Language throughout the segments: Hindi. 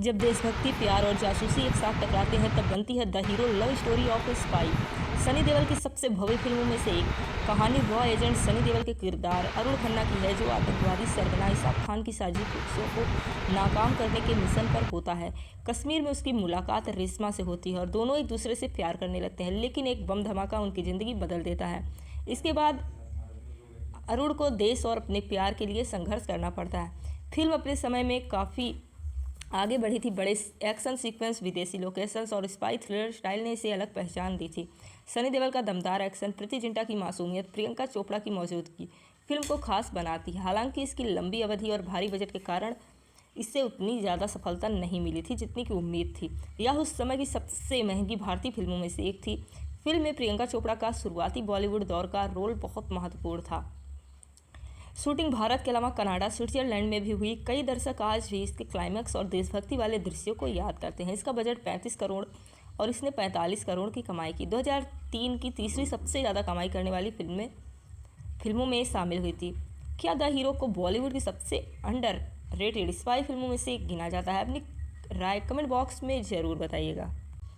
जब देशभक्ति, प्यार और जासूसी एक साथ टकराते हैं तब बनती है the hero love story of A spy. Sunny Deol की सबसे भव्य फिल्मों में से एक कहानी रॉ एजेंट सनी देओल के किरदार अरुण खन्ना की है, जो आतंकवादी सरगना इसाक खान की साजिशों को नाकाम करने के मिशन पर होता है। कश्मीर में उसकी मुलाकात रेशमा से होती है और दोनों एक दूसरे से प्यार करने लगते हैं, लेकिन एक बम धमाका उनकी ज़िंदगी बदल देता है। इसके बाद अरुण को देश और अपने प्यार के लिए संघर्ष करना पड़ता है। फिल्म अपने समय में काफ़ी आगे बढ़ी थी। बड़े एक्शन सीक्वेंस, विदेशी लोकेशंस और स्पाई थ्रिलर स्टाइल ने इसे अलग पहचान दी थी। सनी देओल का दमदार एक्शन, प्रीति जिंटा की मासूमियत, प्रियंका चोपड़ा की मौजूदगी फिल्म को खास बनाती है। हालांकि इसकी लंबी अवधि और भारी बजट के कारण इससे उतनी ज़्यादा सफलता नहीं मिली थी जितनी की उम्मीद थी। यह उस समय की सबसे महंगी भारतीय फिल्मों में से एक थी। फिल्म में प्रियंका चोपड़ा का शुरुआती बॉलीवुड दौर का रोल बहुत महत्वपूर्ण था। शूटिंग भारत के अलावा कनाडा, स्विट्जरलैंड में भी हुई। कई दर्शक आज भी इसके क्लाइमैक्स और देशभक्ति वाले दृश्यों को याद करते हैं। इसका बजट 35 करोड़ और इसने 45 करोड़ की कमाई की। 2003 की तीसरी सबसे ज़्यादा कमाई करने वाली फिल्मों में शामिल हुई थी। क्या द हीरो को बॉलीवुड की सबसे अंडर रेटेड स्पाई फिल्मों में से एक गिना जाता है? अपनी राय कमेंट बॉक्स में ज़रूर बताइएगा।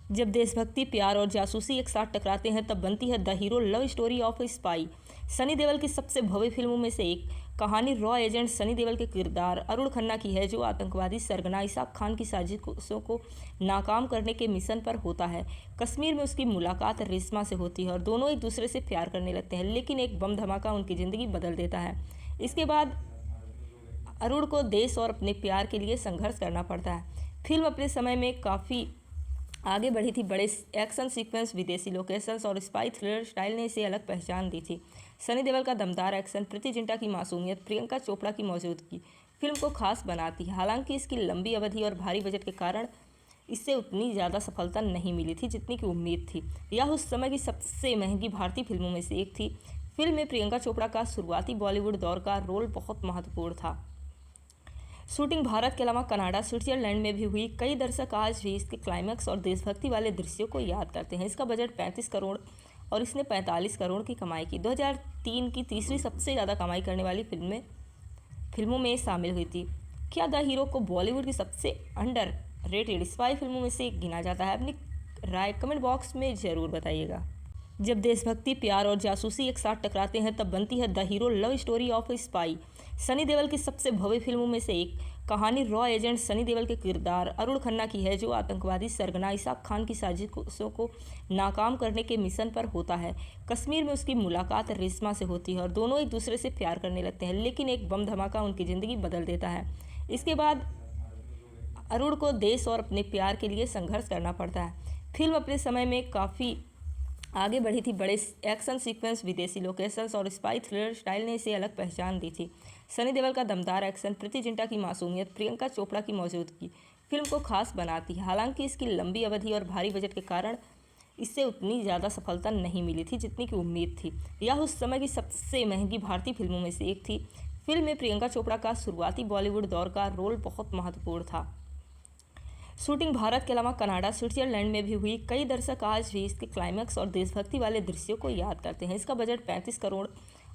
जब देशभक्ति, प्यार और जासूसी एक साथ टकराते हैं तब बनती है the hero love story of A spy. Sunny Deol की सबसे भव्य फिल्मों में से एक कहानी रॉ एजेंट सनी देओल के किरदार अरुण खन्ना की है, जो आतंकवादी सरगना इसाक खान की साजिशों को नाकाम करने के मिशन पर होता है। कश्मीर में उसकी मुलाकात रेशमा से होती है और दोनों एक दूसरे से प्यार करने लगते हैं, लेकिन एक बम धमाका उनकी ज़िंदगी बदल देता है। इसके बाद अरुण को देश और अपने प्यार के लिए संघर्ष करना पड़ता है। फिल्म अपने समय में काफ़ी आगे बढ़ी थी। बड़े एक्शन सीक्वेंस, विदेशी लोकेशंस और स्पाई थ्रिलर स्टाइल ने इसे अलग पहचान दी थी। सनी देओल का दमदार एक्शन, प्रीति जिंटा की मासूमियत, प्रियंका चोपड़ा की मौजूदगी फिल्म को खास बनाती है। हालांकि इसकी लंबी अवधि और भारी बजट के कारण इससे उतनी ज़्यादा सफलता नहीं मिली थी जितनी की उम्मीद थी। यह उस समय की सबसे महंगी भारतीय फिल्मों में से एक थी। फिल्म में प्रियंका चोपड़ा का शुरुआती बॉलीवुड दौर का रोल बहुत महत्वपूर्ण था। शूटिंग भारत के अलावा कनाडा, स्विट्जरलैंड में भी हुई। कई दर्शक आज भी इसके क्लाइमैक्स और देशभक्ति वाले दृश्यों को याद करते हैं। इसका बजट 35 करोड़ और इसने 45 करोड़ की कमाई की। 2003 की तीसरी सबसे ज़्यादा कमाई करने वाली फिल्मों में शामिल हुई थी। क्या द हीरो को बॉलीवुड की सबसे अंडर रेटेड स्पाई फिल्मों में से एक गिना जाता है? अपनी राय कमेंट बॉक्स में ज़रूर बताइएगा। जब देशभक्ति, प्यार और जासूसी एक साथ टकराते हैं तब बनती है the hero love story of A spy. Sunny Deol की सबसे भव्य फिल्मों में से एक कहानी रॉ एजेंट सनी देओल के किरदार अरुण खन्ना की है, जो आतंकवादी सरगना इसाक खान की साजिशों को नाकाम करने के मिशन पर होता है। कश्मीर में उसकी मुलाकात रेशमा से होती है और दोनों एक दूसरे से प्यार करने लगते हैं, लेकिन एक बम धमाका उनकी ज़िंदगी बदल देता है। इसके बाद अरुण को देश और अपने प्यार के लिए संघर्ष करना पड़ता है। फिल्म अपने समय में काफ़ी आगे बढ़ी थी। बड़े एक्शन सीक्वेंस, विदेशी लोकेशंस और स्पाई थ्रिलर स्टाइल ने इसे अलग पहचान दी थी। सनी देओल का दमदार एक्शन, प्रीति जिंटा की मासूमियत, प्रियंका चोपड़ा की मौजूदगी फिल्म को खास बनाती है। हालांकि इसकी लंबी अवधि और भारी बजट के कारण इससे उतनी ज़्यादा सफलता नहीं मिली थी जितनी की उम्मीद थी। यह उस समय की सबसे महंगी भारतीय फिल्मों में से एक थी। फिल्म में प्रियंका चोपड़ा का शुरुआती बॉलीवुड दौर का रोल बहुत महत्वपूर्ण था। शूटिंग भारत के अलावा कनाडा, स्विट्जरलैंड में भी हुई। कई दर्शक आज भी इसके क्लाइमैक्स और देशभक्ति वाले दृश्यों को याद करते हैं। इसका बजट 35 करोड़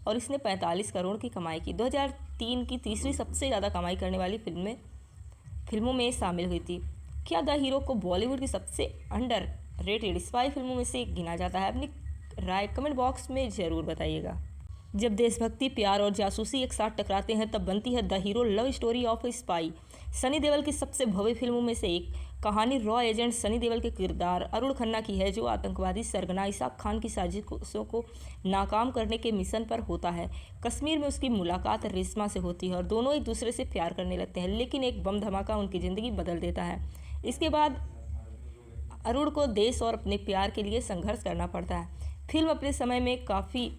और इसने 45 करोड़ की कमाई की। 2003 की तीसरी सबसे ज़्यादा कमाई करने वाली फिल्मों में शामिल हुई थी। क्या द हीरो को बॉलीवुड की सबसे अंडर रेटेड स्पाई फिल्मों में से एक गिना जाता है? अपनी राय कमेंट बॉक्स में ज़रूर बताइएगा। जब देशभक्ति, प्यार और जासूसी एक साथ टकराते हैं तब बनती है the hero love story of A spy. Sunny Deol की सबसे भव्य फिल्मों में से एक कहानी रॉ एजेंट सनी देओल के किरदार अरुण खन्ना की है, जो आतंकवादी सरगना इसाक खान की साजिशों को नाकाम करने के मिशन पर होता है। कश्मीर में उसकी मुलाकात रेशमा से होती है और दोनों एक दूसरे से प्यार करने लगते हैं, लेकिन एक बम धमाका उनकी ज़िंदगी बदल देता है। इसके बाद अरुण को देश और अपने प्यार के लिए संघर्ष करना पड़ता है। फिल्म अपने समय में काफ़ी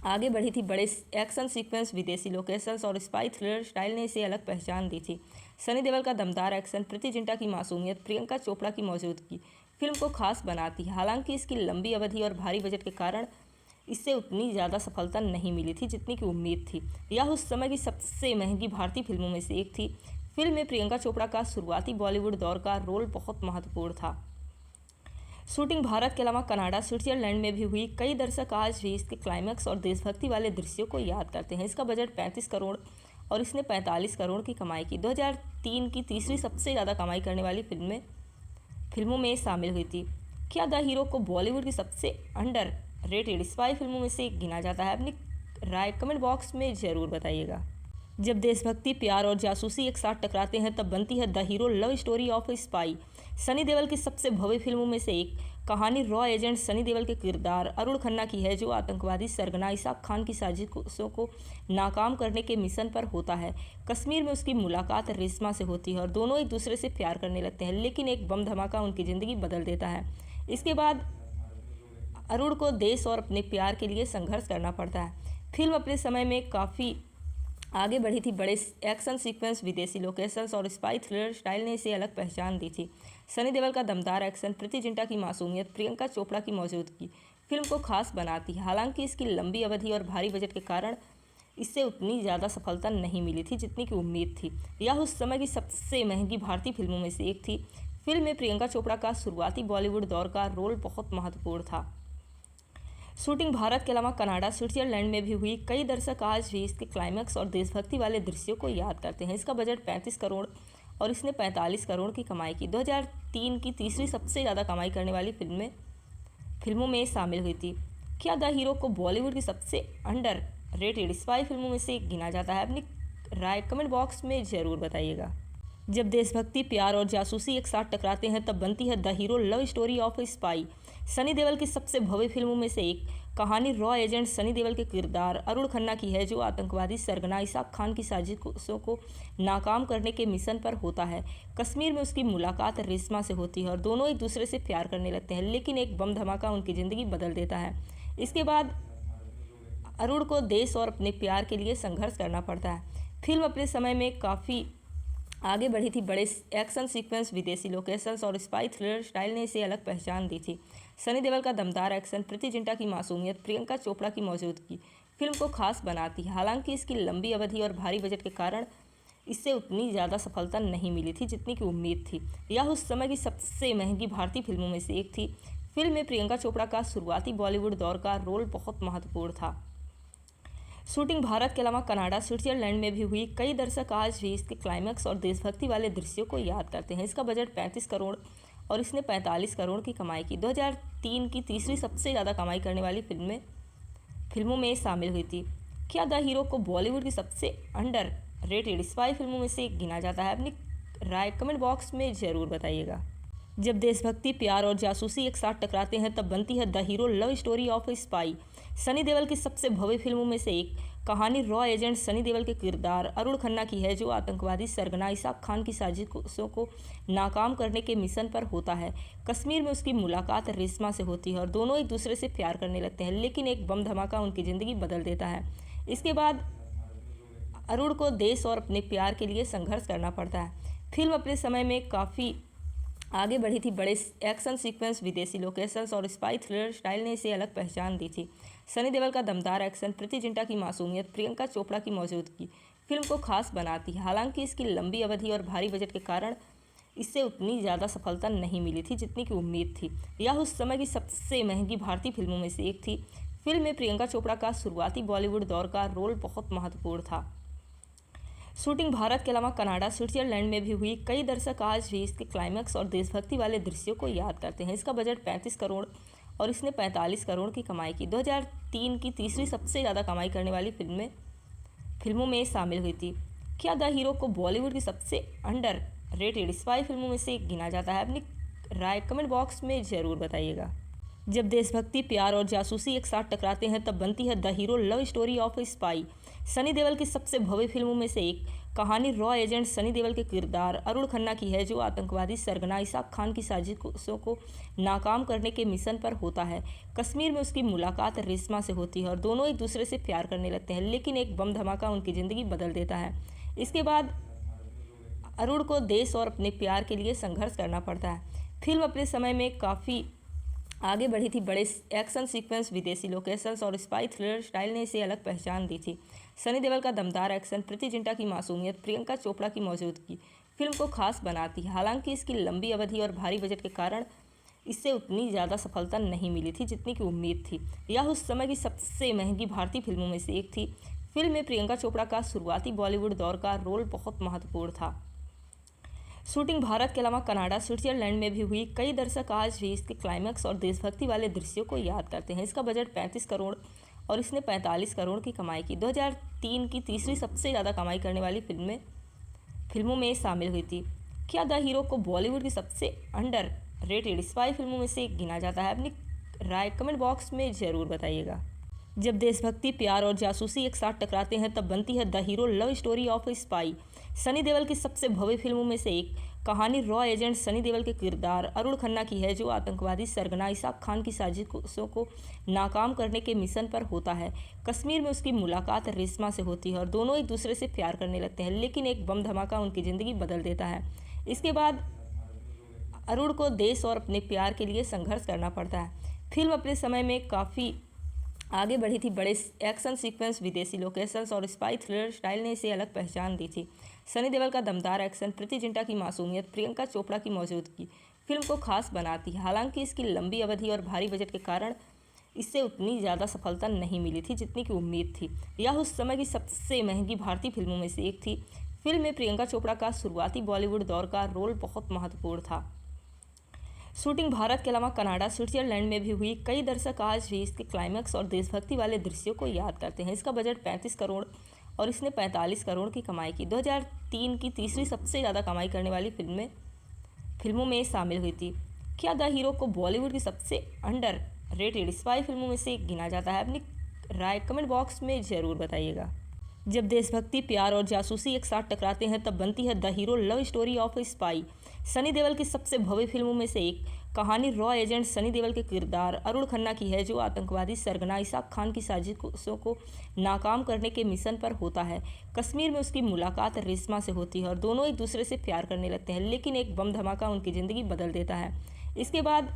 आगे बढ़ी थी। बड़े एक्शन सीक्वेंस, विदेशी लोकेशंस और स्पाई थ्रिलर स्टाइल ने इसे अलग पहचान दी थी। सनी देओल का दमदार एक्शन, प्रीति जिंटा की मासूमियत, प्रियंका चोपड़ा की मौजूदगी फिल्म को खास बनाती है। हालांकि इसकी लंबी अवधि और भारी बजट के कारण इससे उतनी ज़्यादा सफलता नहीं मिली थी जितनी की उम्मीद थी। यह उस समय की सबसे महंगी भारतीय फिल्मों में से एक थी। फिल्म में प्रियंका चोपड़ा का शुरुआती बॉलीवुड दौर का रोल बहुत महत्वपूर्ण था। शूटिंग भारत के अलावा कनाडा, स्विट्जरलैंड में भी हुई। कई दर्शक आज भी इसके क्लाइमैक्स और देशभक्ति वाले दृश्यों को याद करते हैं। इसका बजट 35 करोड़ और इसने 45 करोड़ की कमाई की। 2003 की तीसरी सबसे ज़्यादा कमाई करने वाली फिल्मों में शामिल हुई थी। क्या द हीरो को बॉलीवुड की सबसे अंडर रेटेड स्पाई फिल्मों में से एक गिना जाता है? अपनी राय कमेंट बॉक्स में ज़रूर बताइएगा। जब देशभक्ति, प्यार और जासूसी एक साथ टकराते हैं तब बनती है the hero love story of A spy. Sunny Deol की सबसे भव्य फिल्मों में से एक कहानी रॉ एजेंट सनी देओल के किरदार अरुण खन्ना की है, जो आतंकवादी सरगना इसाक खान की साजिशों को नाकाम करने के मिशन पर होता है। कश्मीर में उसकी मुलाकात रेशमा से होती है और दोनों एक दूसरे से प्यार करने लगते हैं, लेकिन एक बम धमाका उनकी ज़िंदगी बदल देता है। इसके बाद अरुण को देश और अपने प्यार के लिए संघर्ष करना पड़ता है। फिल्म अपने समय में काफ़ी आगे बढ़ी थी। बड़े एक्शन सीक्वेंस, विदेशी लोकेशंस और स्पाई थ्रिलर स्टाइल ने इसे अलग पहचान दी थी। सनी देओल का दमदार एक्शन, प्रीति जिंटा की मासूमियत, प्रियंका चोपड़ा की मौजूदगी फिल्म को खास बनाती है। हालांकि इसकी लंबी अवधि और भारी बजट के कारण इससे उतनी ज़्यादा सफलता नहीं मिली थी जितनी की उम्मीद थी। यह उस समय की सबसे महंगी भारतीय फिल्मों में से एक थी। फिल्म में प्रियंका चोपड़ा का शुरुआती बॉलीवुड दौर का रोल बहुत महत्वपूर्ण था। शूटिंग भारत के अलावा कनाडा, स्विट्जरलैंड में भी हुई। कई दर्शक आज भी इसके क्लाइमैक्स और देशभक्ति वाले दृश्यों को याद करते हैं। इसका बजट 35 करोड़ और इसने 45 करोड़ की कमाई की। 2003 की तीसरी सबसे ज़्यादा कमाई करने वाली फिल्मों में शामिल हुई थी। क्या द हीरो को बॉलीवुड की सबसे अंडर रेटेड स्पाई फिल्मों में से एक गिना जाता है? अपनी राय कमेंट बॉक्स में ज़रूर बताइएगा। जब देशभक्ति, प्यार और जासूसी एक साथ टकराते हैं तब बनती है the hero love story of A spy. Sunny Deol की सबसे भव्य फिल्मों में से एक कहानी रॉ एजेंट सनी देओल के किरदार अरुण खन्ना की है, जो आतंकवादी सरगना इसाक खान की साजिशों को नाकाम करने के मिशन पर होता है। कश्मीर में उसकी मुलाकात रेशमा से होती है और दोनों एक दूसरे से प्यार करने लगते हैं, लेकिन एक बम धमाका उनकी ज़िंदगी बदल देता है। इसके बाद अरुण को देश और अपने प्यार के लिए संघर्ष करना पड़ता है। फिल्म अपने समय में काफ़ी आगे बढ़ी थी। बड़े एक्शन सीक्वेंस, विदेशी लोकेशंस और स्पाई थ्रिलर स्टाइल ने इसे अलग पहचान दी थी। सनी देओल का दमदार एक्शन, प्रीति जिंटा की मासूमियत, प्रियंका चोपड़ा की मौजूदगी फिल्म को खास बनाती है। हालांकि इसकी लंबी अवधि और भारी बजट के कारण इससे उतनी ज़्यादा सफलता नहीं मिली थी जितनी की उम्मीद थी। यह उस समय की सबसे महंगी भारतीय फिल्मों में से एक थी। फिल्म में प्रियंका चोपड़ा का शुरुआती बॉलीवुड दौर का रोल बहुत महत्वपूर्ण था। शूटिंग भारत के अलावा कनाडा, स्विट्जरलैंड में भी हुई। कई दर्शक आज भी इसके क्लाइमैक्स और देशभक्ति वाले दृश्यों को याद करते हैं। इसका बजट 35 करोड़ और इसने 45 करोड़ की कमाई की। 2003 की तीसरी सबसे ज़्यादा कमाई करने वाली फिल्मों में शामिल हुई थी। क्या द हीरो को बॉलीवुड की सबसे अंडर रेटेड स्पाई फिल्मों में से एक गिना जाता है? अपनी राय कमेंट बॉक्स में ज़रूर बताइएगा। जब देशभक्ति, प्यार और जासूसी एक साथ टकराते हैं तब बनती है the hero love story of A spy. Sunny Deol की सबसे भव्य फिल्मों में से एक कहानी रॉ एजेंट सनी देओल के किरदार अरुण खन्ना की है, जो आतंकवादी सरगना इसाक खान की साजिशों को नाकाम करने के मिशन पर होता है। कश्मीर में उसकी मुलाकात रेशमा से होती है और दोनों एक दूसरे से प्यार करने लगते हैं, लेकिन एक बम धमाका उनकी ज़िंदगी बदल देता है। इसके बाद अरुण को देश और अपने प्यार के लिए संघर्ष करना पड़ता है। फिल्म अपने समय में काफ़ी आगे बढ़ी थी। बड़े एक्शन सीक्वेंस, विदेशी लोकेशंस और स्पाई थ्रिलर स्टाइल ने इसे अलग पहचान दी थी। सनी देओल का दमदार एक्शन, प्रीति जिंटा की मासूमियत, प्रियंका चोपड़ा की मौजूदगी फिल्म को खास बनाती है। हालांकि इसकी लंबी अवधि और भारी बजट के कारण इससे उतनी ज़्यादा सफलता नहीं मिली थी जितनी की उम्मीद थी। यह उस समय की सबसे महंगी भारतीय फिल्मों में से एक थी। फिल्म में प्रियंका चोपड़ा का शुरुआती बॉलीवुड दौर का रोल बहुत महत्वपूर्ण था। शूटिंग भारत के अलावा कनाडा, स्विट्जरलैंड में भी हुई। कई दर्शक आज भी इसके क्लाइमैक्स और देशभक्ति वाले दृश्यों को याद करते हैं। इसका बजट 35 करोड़ और इसने 45 करोड़ की कमाई की। 2003 की तीसरी सबसे ज़्यादा कमाई करने वाली फिल्मों में शामिल हुई थी। क्या द हीरो को बॉलीवुड की सबसे अंडर रेटेड स्पाई फिल्मों में से एक गिना जाता है? अपनी राय कमेंट बॉक्स में ज़रूर बताइएगा। जब देशभक्ति, प्यार और जासूसी एक साथ टकराते हैं तब बनती है the hero love story of A spy. Sunny Deol की सबसे भव्य फिल्मों में से एक कहानी रॉ एजेंट सनी देओल के किरदार अरुण खन्ना की है, जो आतंकवादी सरगना इसाक खान की साजिशों को नाकाम करने के मिशन पर होता है। कश्मीर में उसकी मुलाकात रेशमा से होती है और दोनों एक दूसरे से प्यार करने लगते हैं, लेकिन एक बम धमाका उनकी ज़िंदगी बदल देता है। इसके बाद अरुण को देश और अपने प्यार के लिए संघर्ष करना पड़ता है। फिल्म अपने समय में काफ़ी आगे बढ़ी थी। बड़े एक्शन सीक्वेंस, विदेशी लोकेशंस और स्पाई थ्रिलर स्टाइल ने इसे अलग पहचान दी थी। सनी देओल का दमदार एक्शन, प्रीति जिंटा की मासूमियत, प्रियंका चोपड़ा की मौजूदगी फिल्म को खास बनाती है। हालांकि इसकी लंबी अवधि और भारी बजट के कारण इससे उतनी ज़्यादा सफलता नहीं मिली थी जितनी की उम्मीद थी। यह उस समय की सबसे महंगी भारतीय फिल्मों में से एक थी। फिल्म में प्रियंका चोपड़ा का शुरुआती बॉलीवुड दौर का रोल बहुत महत्वपूर्ण था। शूटिंग भारत के अलावा कनाडा, स्विट्जरलैंड में भी हुई। कई दर्शक आज भी इसके क्लाइमैक्स और देशभक्ति वाले दृश्यों को याद करते हैं। इसका बजट 35 करोड़ और इसने 45 करोड़ की कमाई की। 2003 की तीसरी सबसे ज़्यादा कमाई करने वाली फिल्मों में शामिल हुई थी। क्या द हीरो को बॉलीवुड की सबसे अंडर रेटेड स्पाई फिल्मों में से एक गिना जाता है? अपनी राय कमेंट बॉक्स में ज़रूर बताइएगा। जब देशभक्ति, प्यार और जासूसी एक साथ टकराते हैं तब बनती है the hero love story of A spy. Sunny Deol की सबसे भव्य फिल्मों में से एक कहानी रॉ एजेंट सनी देओल के किरदार अरुण खन्ना की है, जो आतंकवादी सरगना इसाक खान की साजिशों को नाकाम करने के मिशन पर होता है। कश्मीर में उसकी मुलाकात रेशमा से होती है और दोनों एक दूसरे से प्यार करने लगते हैं, लेकिन एक बम धमाका उनकी ज़िंदगी बदल देता है। इसके बाद अरुण को देश और अपने प्यार के लिए संघर्ष करना पड़ता है। फिल्म अपने समय में काफ़ी आगे बढ़ी थी। बड़े एक्शन सीक्वेंस, विदेशी लोकेशंस और स्पाई थ्रिलर स्टाइल ने इसे अलग पहचान दी थी। सनी देओल का दमदार एक्शन, प्रीति जिंटा की मासूमियत, प्रियंका चोपड़ा की मौजूदगी फिल्म को खास बनाती है। हालांकि इसकी लंबी अवधि और भारी बजट के कारण इससे उतनी ज़्यादा सफलता नहीं मिली थी जितनी की उम्मीद थी। यह उस समय की सबसे महंगी भारतीय फिल्मों में से एक थी। फिल्म में प्रियंका चोपड़ा का शुरुआती बॉलीवुड दौर का रोल बहुत महत्वपूर्ण था। शूटिंग भारत के अलावा कनाडा, स्विट्जरलैंड में भी हुई। कई दर्शक आज भी इसके क्लाइमैक्स और देशभक्ति वाले दृश्यों को याद करते हैं। इसका बजट 35 करोड़ और इसने 45 करोड़ की कमाई की। 2003 की तीसरी सबसे ज़्यादा कमाई करने वाली फिल्मों में शामिल हुई थी। क्या द हीरो को बॉलीवुड की सबसे अंडर रेटेड स्पाई फिल्मों में से एक गिना जाता है? अपनी राय कमेंट बॉक्स में ज़रूर बताइएगा। जब देशभक्ति, प्यार और जासूसी एक साथ टकराते हैं तब बनती है the hero love story of A spy. Sunny Deol की सबसे भव्य फिल्मों में से एक कहानी रॉ एजेंट सनी देओल के किरदार अरुण खन्ना की है, जो आतंकवादी सरगना इसाक खान की साजिशों को नाकाम करने के मिशन पर होता है। कश्मीर में उसकी मुलाकात रेशमा से होती है और दोनों एक दूसरे से प्यार करने लगते हैं, लेकिन एक बम धमाका उनकी ज़िंदगी बदल देता है। इसके बाद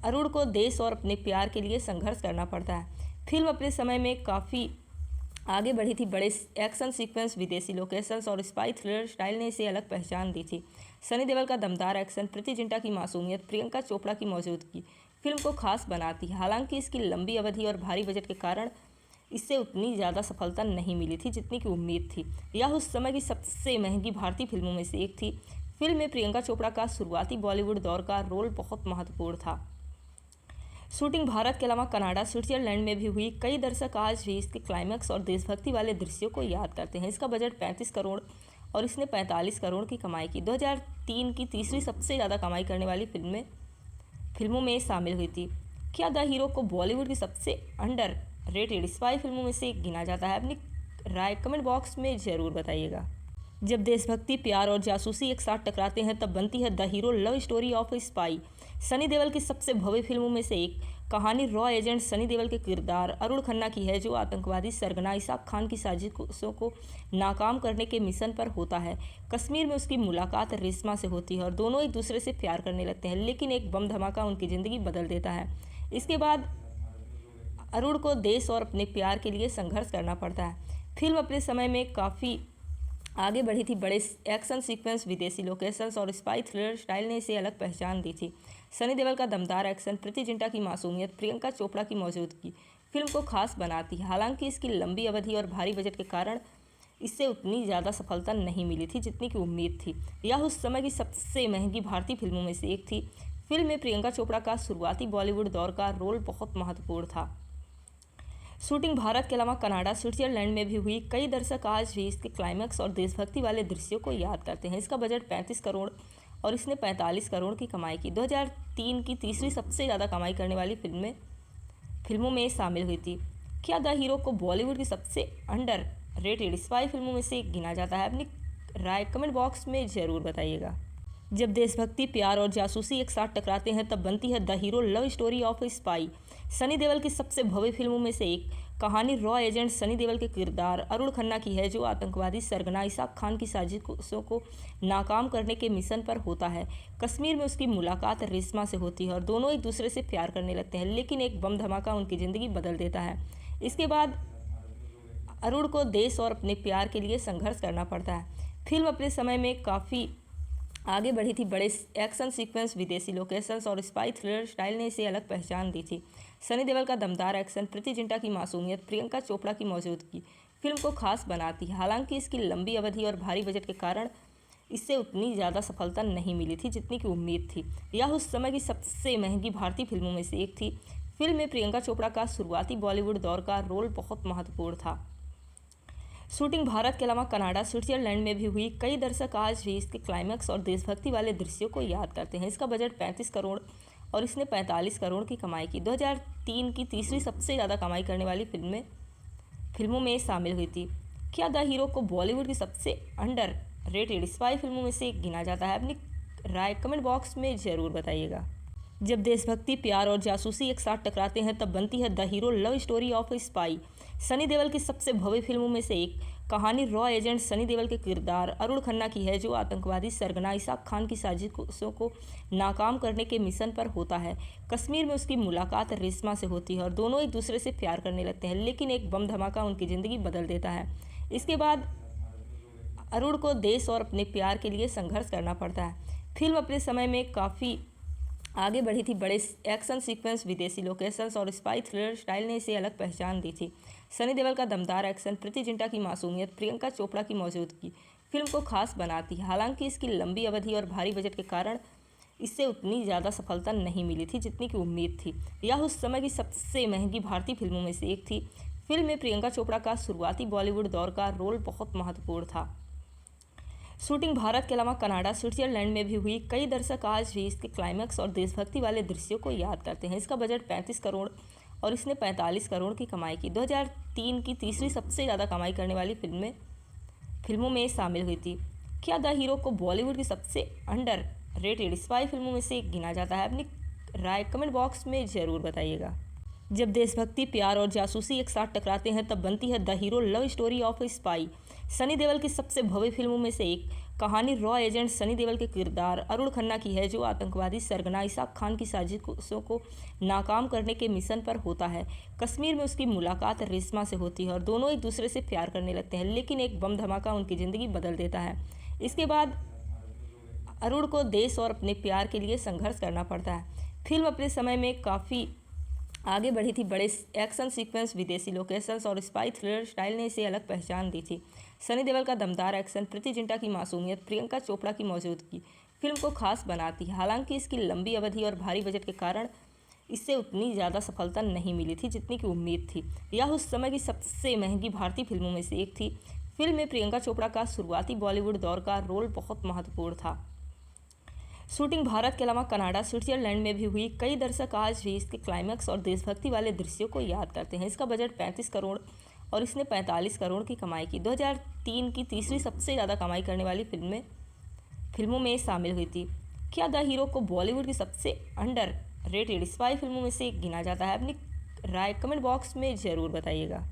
अरुण को देश और अपने प्यार के लिए संघर्ष करना पड़ता है। फिल्म अपने समय में काफ़ी आगे बढ़ी थी। बड़े एक्शन सीक्वेंस, विदेशी लोकेशंस और स्पाई थ्रिलर स्टाइल ने इसे अलग पहचान दी थी। सनी देओल का दमदार एक्शन, प्रीति जिंटा की मासूमियत, प्रियंका चोपड़ा की मौजूदगी फिल्म को खास बनाती है। हालांकि इसकी लंबी अवधि और भारी बजट के कारण इससे उतनी ज़्यादा सफलता नहीं मिली थी जितनी की उम्मीद थी। यह उस समय की सबसे महंगी भारतीय फिल्मों में से एक थी। फिल्म में प्रियंका चोपड़ा का शुरुआती बॉलीवुड दौर का रोल बहुत महत्वपूर्ण था। शूटिंग भारत के अलावा कनाडा, स्विट्जरलैंड में भी हुई। कई दर्शक आज भी इसके क्लाइमैक्स और देशभक्ति वाले दृश्यों को याद करते हैं। इसका बजट 35 करोड़ और इसने 45 करोड़ की कमाई की। 2003 की तीसरी सबसे ज़्यादा कमाई करने वाली फिल्मों में शामिल हुई थी। क्या द हीरो को बॉलीवुड की सबसे अंडर रेटेड स्पाई फिल्मों में से एक गिना जाता है? अपनी राय कमेंट बॉक्स में ज़रूर बताइएगा। जब देशभक्ति, प्यार और जासूसी एक साथ टकराते हैं तब बनती है the hero love story of A spy. Sunny Deol की सबसे भव्य फिल्मों में से एक कहानी रॉ एजेंट सनी देओल के किरदार अरुण खन्ना की है, जो आतंकवादी सरगना इसाक खान की साजिशों को नाकाम करने के मिशन पर होता है। कश्मीर में उसकी मुलाकात रेशमा से होती है और दोनों एक दूसरे से प्यार करने लगते हैं, लेकिन एक बम धमाका उनकी ज़िंदगी बदल देता है। इसके बाद अरुण को देश और अपने प्यार के लिए संघर्ष करना पड़ता है। फिल्म अपने समय में काफ़ी आगे बढ़ी थी। बड़े एक्शन सीक्वेंस, विदेशी लोकेशंस और स्पाई थ्रिलर स्टाइल ने इसे अलग पहचान दी थी। सनी देओल का दमदार एक्शन, प्रीति जिंटा की मासूमियत, प्रियंका चोपड़ा की मौजूदगी, फिल्म को खास बनाती है। हालांकि इसकी लंबी अवधि और भारी बजट के कारण इससे उतनी ज़्यादा सफलता नहीं मिली थी जितनी की उम्मीद थी। यह उस समय की सबसे महंगी भारतीय फिल्मों में से एक थी। फिल्म में प्रियंका चोपड़ा का शुरुआती बॉलीवुड दौर का रोल बहुत महत्वपूर्ण था। शूटिंग भारत के अलावा कनाडा, स्विट्जरलैंड में भी हुई। कई दर्शक आज भी इसके क्लाइमैक्स और देशभक्ति वाले दृश्यों को याद करते हैं। इसका बजट 35 करोड़ और इसने 45 करोड़ की कमाई की। 2003 की तीसरी सबसे ज़्यादा कमाई करने वाली फिल्मों में शामिल हुई थी। क्या द हीरो को बॉलीवुड की सबसे अंडर रेटेड स्पाई फिल्मों में से एक गिना जाता है? अपनी राय कमेंट बॉक्स में ज़रूर बताइएगा। जब देशभक्ति, प्यार और जासूसी एक साथ टकराते हैं तब बनती है the hero love story of A spy. Sunny Deol की सबसे भव्य फिल्मों में से एक कहानी रॉ एजेंट सनी देओल के किरदार अरुण खन्ना की है, जो आतंकवादी सरगना इसाक खान की साजिशों को नाकाम करने के मिशन पर होता है। कश्मीर में उसकी मुलाकात रेशमा से होती है और दोनों एक दूसरे से प्यार करने लगते हैं, लेकिन एक बम धमाका उनकी ज़िंदगी बदल देता है। इसके बाद अरुण को देश और अपने प्यार के लिए संघर्ष करना पड़ता है। फिल्म अपने समय में काफ़ी आगे बढ़ी थी। बड़े एक्शन सीक्वेंस, विदेशी लोकेशंस और स्पाई थ्रिलर स्टाइल ने इसे अलग पहचान दी थी। सनी देओल का दमदार एक्शन, प्रीति जिंटा की मासूमियत, प्रियंका चोपड़ा की मौजूदगी फिल्म को खास बनाती है। हालांकि इसकी लंबी अवधि और भारी बजट के कारण इससे उतनी ज़्यादा सफलता नहीं मिली थी जितनी की उम्मीद थी। यह उस समय की सबसे महंगी भारतीय फिल्मों में से एक थी। फिल्म में प्रियंका चोपड़ा का शुरुआती बॉलीवुड दौर का रोल बहुत महत्वपूर्ण था। शूटिंग भारत के अलावा कनाडा, स्विट्जरलैंड में भी हुई। कई दर्शक आज भी इसके क्लाइमैक्स और देशभक्ति वाले दृश्यों को याद करते हैं। इसका बजट 35 करोड़ और इसने 45 करोड़ की कमाई की। 2003 की तीसरी सबसे ज़्यादा कमाई करने वाली फिल्मों में शामिल हुई थी। क्या द हीरो को बॉलीवुड की सबसे अंडर रेटेड स्पाई फिल्मों में से एक गिना जाता है? अपनी राय कमेंट बॉक्स में ज़रूर बताइएगा। जब देशभक्ति, प्यार और जासूसी एक साथ टकराते हैं तब बनती है the hero love story of A spy. Sunny Deol की सबसे भव्य फिल्मों में से एक कहानी रॉ एजेंट सनी देओल के किरदार अरुण खन्ना की है, जो आतंकवादी सरगना इसाक खान की साजिशों को नाकाम करने के मिशन पर होता है। कश्मीर में उसकी मुलाकात रेशमा से होती है और दोनों एक दूसरे से प्यार करने लगते हैं, लेकिन एक बम धमाका उनकी ज़िंदगी बदल देता है। इसके बाद अरुण को देश और अपने प्यार के लिए संघर्ष करना पड़ता है। फिल्म अपने समय में काफ़ी आगे बढ़ी थी। बड़े एक्शन सीक्वेंस, विदेशी लोकेशंस और स्पाई थ्रिलर स्टाइल ने इसे अलग पहचान दी थी। सनी देओल का दमदार एक्शन, प्रीति जिंटा की मासूमियत, प्रियंका चोपड़ा की मौजूदगी फिल्म को खास बनाती है। हालांकि इसकी लंबी अवधि और भारी बजट के कारण इससे उतनी ज़्यादा सफलता नहीं मिली थी जितनी की उम्मीद थी। यह उस समय की सबसे महंगी भारतीय फिल्मों में से एक थी। फिल्म में प्रियंका चोपड़ा का शुरुआती बॉलीवुड दौर का रोल बहुत महत्वपूर्ण था। शूटिंग भारत के अलावा कनाडा, स्विट्जरलैंड में भी हुई। कई दर्शक आज भी इसके क्लाइमैक्स और देशभक्ति वाले दृश्यों को याद करते हैं। इसका बजट 35 करोड़ और इसने 45 करोड़ की कमाई की। 2003 की तीसरी सबसे ज़्यादा कमाई करने वाली फिल्मों में शामिल हुई थी। क्या द हीरो को बॉलीवुड की सबसे अंडर रेटेड स्पाई फिल्मों में से एक गिना जाता है? अपनी राय कमेंट बॉक्स में ज़रूर बताइएगा। जब देशभक्ति, प्यार और जासूसी एक साथ टकराते हैं तब बनती है the hero love story of A spy. Sunny Deol की सबसे भव्य फिल्मों में से एक कहानी रॉ एजेंट सनी देओल के किरदार अरुण खन्ना की है, जो आतंकवादी सरगना इसाक खान की साजिशों को नाकाम करने के मिशन पर होता है। कश्मीर में उसकी मुलाकात रेशमा से होती है और दोनों एक दूसरे से प्यार करने लगते हैं, लेकिन एक बम धमाका उनकी ज़िंदगी बदल देता है। इसके बाद अरुण को देश और अपने प्यार के लिए संघर्ष करना पड़ता है। फिल्म अपने समय में काफ़ी आगे बढ़ी थी। बड़े एक्शन सीक्वेंस, विदेशी लोकेशंस और स्पाई थ्रिलर स्टाइल ने इसे अलग पहचान दी थी। सनी देओल का दमदार एक्शन, प्रीति जिंटा की मासूमियत, प्रियंका चोपड़ा की मौजूदगी फिल्म को खास बनाती है। हालांकि इसकी लंबी अवधि और भारी बजट के कारण इससे उतनी ज़्यादा सफलता नहीं मिली थी जितनी की उम्मीद थी। यह उस समय की सबसे महंगी भारतीय फिल्मों में से एक थी। फिल्म में प्रियंका चोपड़ा का शुरुआती बॉलीवुड दौर का रोल बहुत महत्वपूर्ण था। शूटिंग भारत के अलावा कनाडा, स्विट्जरलैंड में भी हुई। कई दर्शक आज भी इसके क्लाइमैक्स और देशभक्ति वाले दृश्यों को याद करते हैं। इसका बजट 35 करोड़ और इसने 45 करोड़ की कमाई की। 2003 की तीसरी सबसे ज़्यादा कमाई करने वाली फिल्मों में शामिल हुई थी। क्या द हीरो को बॉलीवुड की सबसे अंडर रेटेड स्पाई फिल्मों में से एक गिना जाता है? अपनी राय कमेंट बॉक्स में ज़रूर बताइएगा।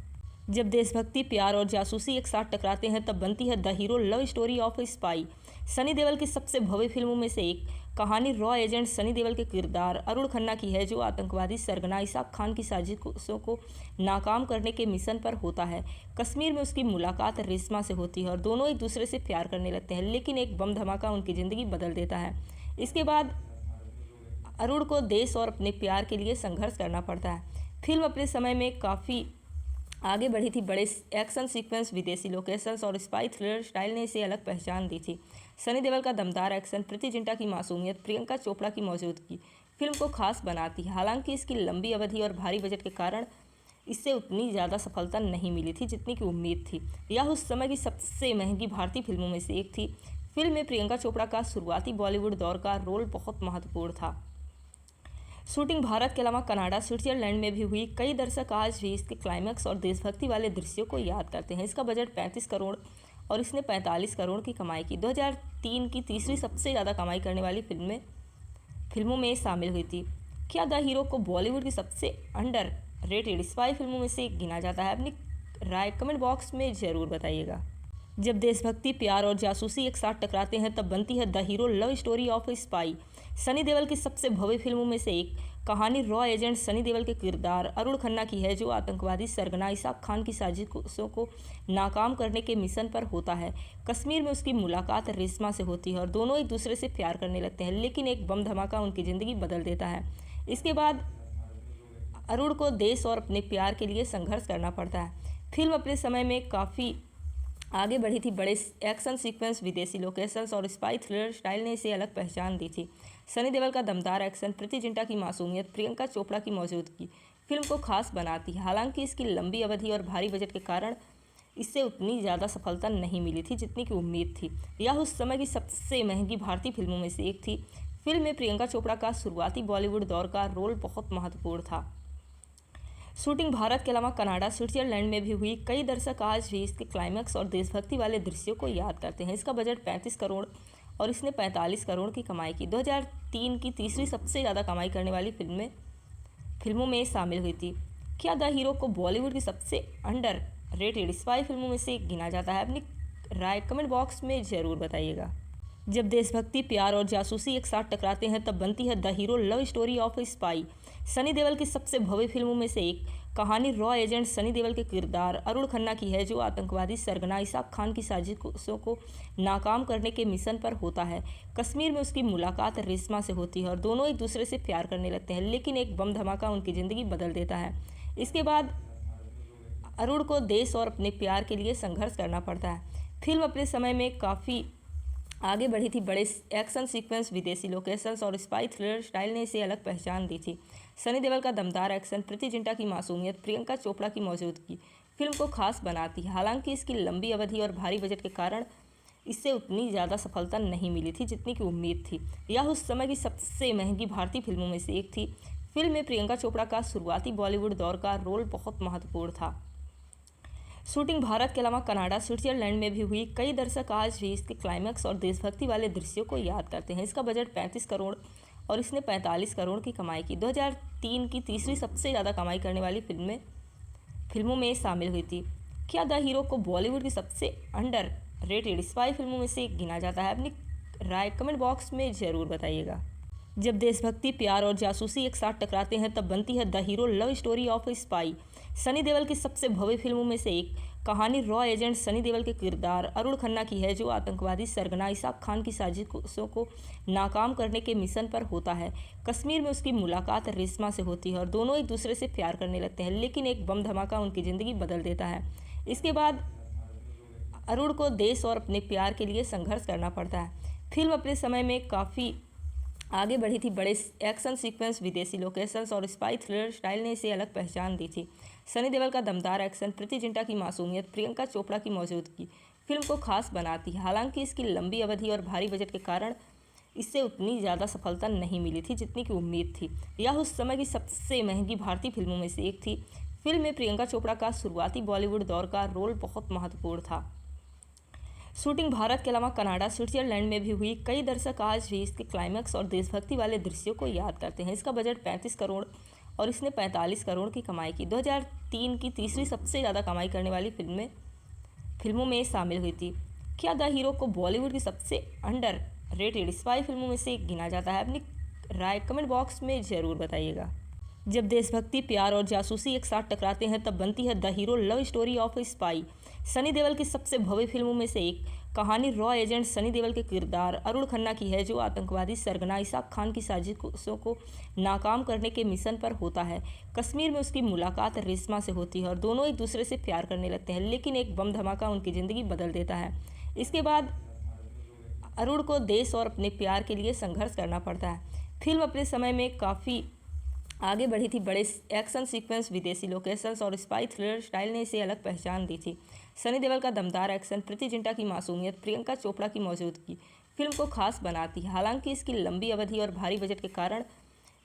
जब देशभक्ति, प्यार और जासूसी एक साथ टकराते हैं तब बनती है the hero love story of A spy. Sunny Deol की सबसे भव्य फिल्मों में से एक कहानी रॉ एजेंट सनी देओल के किरदार अरुण खन्ना की है, जो आतंकवादी सरगना इसाक खान की साजिशों को नाकाम करने के मिशन पर होता है। कश्मीर में उसकी मुलाकात रेशमा से होती है और दोनों एक दूसरे से प्यार करने लगते हैं, लेकिन एक बम धमाका उनकी ज़िंदगी बदल देता है। इसके बाद अरुण को देश और अपने प्यार के लिए संघर्ष करना पड़ता है। फिल्म अपने समय में काफ़ी आगे बढ़ी थी। बड़े एक्शन सीक्वेंस, विदेशी लोकेशंस और स्पाई थ्रिलर स्टाइल ने इसे अलग पहचान दी थी। सनी देओल का दमदार एक्शन, प्रीति जिंटा की मासूमियत, प्रियंका चोपड़ा की मौजूदगी फिल्म को खास बनाती है। हालांकि इसकी लंबी अवधि और भारी बजट के कारण इससे उतनी ज़्यादा सफलता नहीं मिली थी जितनी की उम्मीद थी। यह उस समय की सबसे महंगी भारतीय फिल्मों में से एक थी। फिल्म में प्रियंका चोपड़ा का शुरुआती बॉलीवुड दौर का रोल बहुत महत्वपूर्ण था। शूटिंग भारत के अलावा कनाडा, स्विट्जरलैंड में भी हुई। कई दर्शक आज भी इसके क्लाइमैक्स और देशभक्ति वाले दृश्यों को याद करते हैं। इसका बजट 35 करोड़ और इसने 45 करोड़ की कमाई की। 2003 की तीसरी सबसे ज़्यादा कमाई करने वाली फिल्मों में शामिल हुई थी। क्या द हीरो को बॉलीवुड की सबसे अंडर रेटेड स्पाई फिल्मों में से एक गिना जाता है? अपनी राय कमेंट बॉक्स में ज़रूर बताइएगा। जब देशभक्ति, प्यार और जासूसी एक साथ टकराते हैं तब बनती है the hero love story of A spy. Sunny Deol की सबसे भव्य फिल्मों में से एक कहानी रॉ एजेंट सनी देओल के किरदार अरुण खन्ना की है, जो आतंकवादी सरगना इसाक खान की साजिशों को नाकाम करने के मिशन पर होता है। कश्मीर में उसकी मुलाकात रेशमा से होती है और दोनों एक दूसरे से प्यार करने लगते हैं, लेकिन एक बम धमाका उनकी ज़िंदगी बदल देता है। इसके बाद अरुण को देश और अपने प्यार के लिए संघर्ष करना पड़ता है। फिल्म अपने समय में काफ़ी आगे बढ़ी थी। बड़े एक्शन सीक्वेंस, विदेशी लोकेशंस और स्पाई थ्रिलर स्टाइल ने इसे अलग पहचान दी थी। सनी देओल का दमदार एक्शन, प्रीति जिंटा की मासूमियत, प्रियंका चोपड़ा की मौजूदगी फिल्म को खास बनाती है। हालांकि इसकी लंबी अवधि और भारी बजट के कारण इससे उतनी ज़्यादा सफलता नहीं मिली थी जितनी की उम्मीद थी। यह उस समय की सबसे महंगी भारतीय फिल्मों में से एक थी। फिल्म में प्रियंका चोपड़ा का शुरुआती बॉलीवुड दौर का रोल बहुत महत्वपूर्ण था। शूटिंग भारत के अलावा कनाडा, स्विट्जरलैंड में भी हुई। कई दर्शक आज भी इसके क्लाइमैक्स और देशभक्ति वाले दृश्यों को याद करते हैं। इसका बजट 35 करोड़ और इसने 45 करोड़ की कमाई की। 2003 की तीसरी सबसे ज़्यादा कमाई करने वाली फिल्मों में शामिल हुई थी। क्या द हीरो को बॉलीवुड की सबसे अंडर रेटेड स्पाई फिल्मों में से एक गिना जाता है? अपनी राय कमेंट बॉक्स में ज़रूर बताइएगा। जब देशभक्ति, प्यार और जासूसी एक साथ टकराते हैं तब बनती है the hero love story of A spy. Sunny Deol की सबसे भव्य फिल्मों में से एक कहानी रॉ एजेंट सनी देओल के किरदार अरुण खन्ना की है, जो आतंकवादी सरगना इसाक खान की साजिशों को नाकाम करने के मिशन पर होता है। कश्मीर में उसकी मुलाकात रेशमा से होती है और दोनों एक दूसरे से प्यार करने लगते हैं, लेकिन एक बम धमाका उनकी ज़िंदगी बदल देता है। इसके बाद अरुण को देश और अपने प्यार के लिए संघर्ष करना पड़ता है। फिल्म अपने समय में काफ़ी आगे बढ़ी थी। बड़े एक्शन सीक्वेंस, विदेशी लोकेशंस और स्पाई थ्रिलर स्टाइल ने इसे अलग पहचान दी थी। सनी देओल का दमदार एक्शन, प्रीति जिंटा की मासूमियत, प्रियंका चोपड़ा की मौजूदगी फिल्म को खास बनाती है। हालांकि इसकी लंबी अवधि और भारी बजट के कारण इससे उतनी ज़्यादा सफलता नहीं मिली थी जितनी की उम्मीद थी। यह उस समय की सबसे महंगी भारतीय फिल्मों में से एक थी। फिल्म में प्रियंका चोपड़ा का शुरुआती बॉलीवुड दौर का रोल बहुत महत्वपूर्ण था। शूटिंग भारत के अलावा कनाडा, स्विट्जरलैंड में भी हुई। कई दर्शक आज भी इसके क्लाइमैक्स और देशभक्ति वाले दृश्यों को याद करते हैं। इसका बजट 35 करोड़ और इसने 45 करोड़ की कमाई की। 2003 की तीसरी सबसे ज़्यादा कमाई करने वाली फिल्मों में शामिल हुई थी। क्या द हीरो को बॉलीवुड की सबसे अंडर रेटेड स्पाई फिल्मों में से एक गिना जाता है? अपनी राय कमेंट बॉक्स में ज़रूर बताइएगा। जब देशभक्ति, प्यार और जासूसी एक साथ टकराते हैं तब बनती है the hero love story of A spy. Sunny Deol की सबसे भव्य फिल्मों में से एक कहानी रॉ एजेंट सनी देओल के किरदार अरुण खन्ना की है, जो आतंकवादी सरगना इसाक खान की साजिशों को नाकाम करने के मिशन पर होता है। कश्मीर में उसकी मुलाकात रेशमा से होती है और दोनों एक दूसरे से प्यार करने लगते हैं, लेकिन एक बम धमाका उनकी ज़िंदगी बदल देता है। इसके बाद अरुण को देश और अपने प्यार के लिए संघर्ष करना पड़ता है। फिल्म अपने समय में काफ़ी आगे बढ़ी थी। बड़े एक्शन सीक्वेंस, विदेशी लोकेशंस और स्पाई थ्रिलर स्टाइल ने इसे अलग पहचान दी थी। सनी देओल का दमदार एक्शन, प्रीति जिंटा की मासूमियत, प्रियंका चोपड़ा की मौजूदगी फिल्म को खास बनाती है। हालांकि इसकी लंबी अवधि और भारी बजट के कारण इससे उतनी ज़्यादा सफलता नहीं मिली थी जितनी की उम्मीद थी। यह उस समय की सबसे महंगी भारतीय फिल्मों में से एक थी। फिल्म में प्रियंका चोपड़ा का शुरुआती बॉलीवुड दौर का रोल बहुत महत्वपूर्ण था। शूटिंग भारत के अलावा कनाडा, स्विट्जरलैंड में भी हुई। कई दर्शक आज भी इसके क्लाइमैक्स और देशभक्ति वाले दृश्यों को याद करते हैं। इसका बजट 35 करोड़ और इसने 45 करोड़ की कमाई की। 2003 की तीसरी सबसे ज़्यादा कमाई करने वाली फिल्मों में शामिल हुई थी। क्या द हीरो को बॉलीवुड की सबसे अंडर रेटेड स्पाई फिल्मों में से एक गिना जाता है? अपनी राय कमेंट बॉक्स में ज़रूर बताइएगा। जब देशभक्ति, प्यार और जासूसी एक साथ टकराते हैं तब बनती है the hero love story of A spy. Sunny Deol की सबसे भव्य फिल्मों में से एक कहानी रॉ एजेंट सनी देओल के किरदार अरुण खन्ना की है, जो आतंकवादी सरगना इसाक खान की साजिशों को नाकाम करने के मिशन पर होता है। कश्मीर में उसकी मुलाकात रेशमा से होती है और दोनों एक दूसरे से प्यार करने लगते हैं, लेकिन एक बम धमाका उनकी ज़िंदगी बदल देता है। इसके बाद अरुण को देश और अपने प्यार के लिए संघर्ष करना पड़ता है। फिल्म अपने समय में काफ़ी आगे बढ़ी थी। बड़े एक्शन सीक्वेंस, विदेशी लोकेशंस और स्पाई थ्रिलर स्टाइल ने इसे अलग पहचान दी थी। सनी देओल का दमदार एक्शन, प्रीति जिंटा की मासूमियत, प्रियंका चोपड़ा की मौजूदगी फिल्म को खास बनाती है। हालांकि इसकी लंबी अवधि और भारी बजट के कारण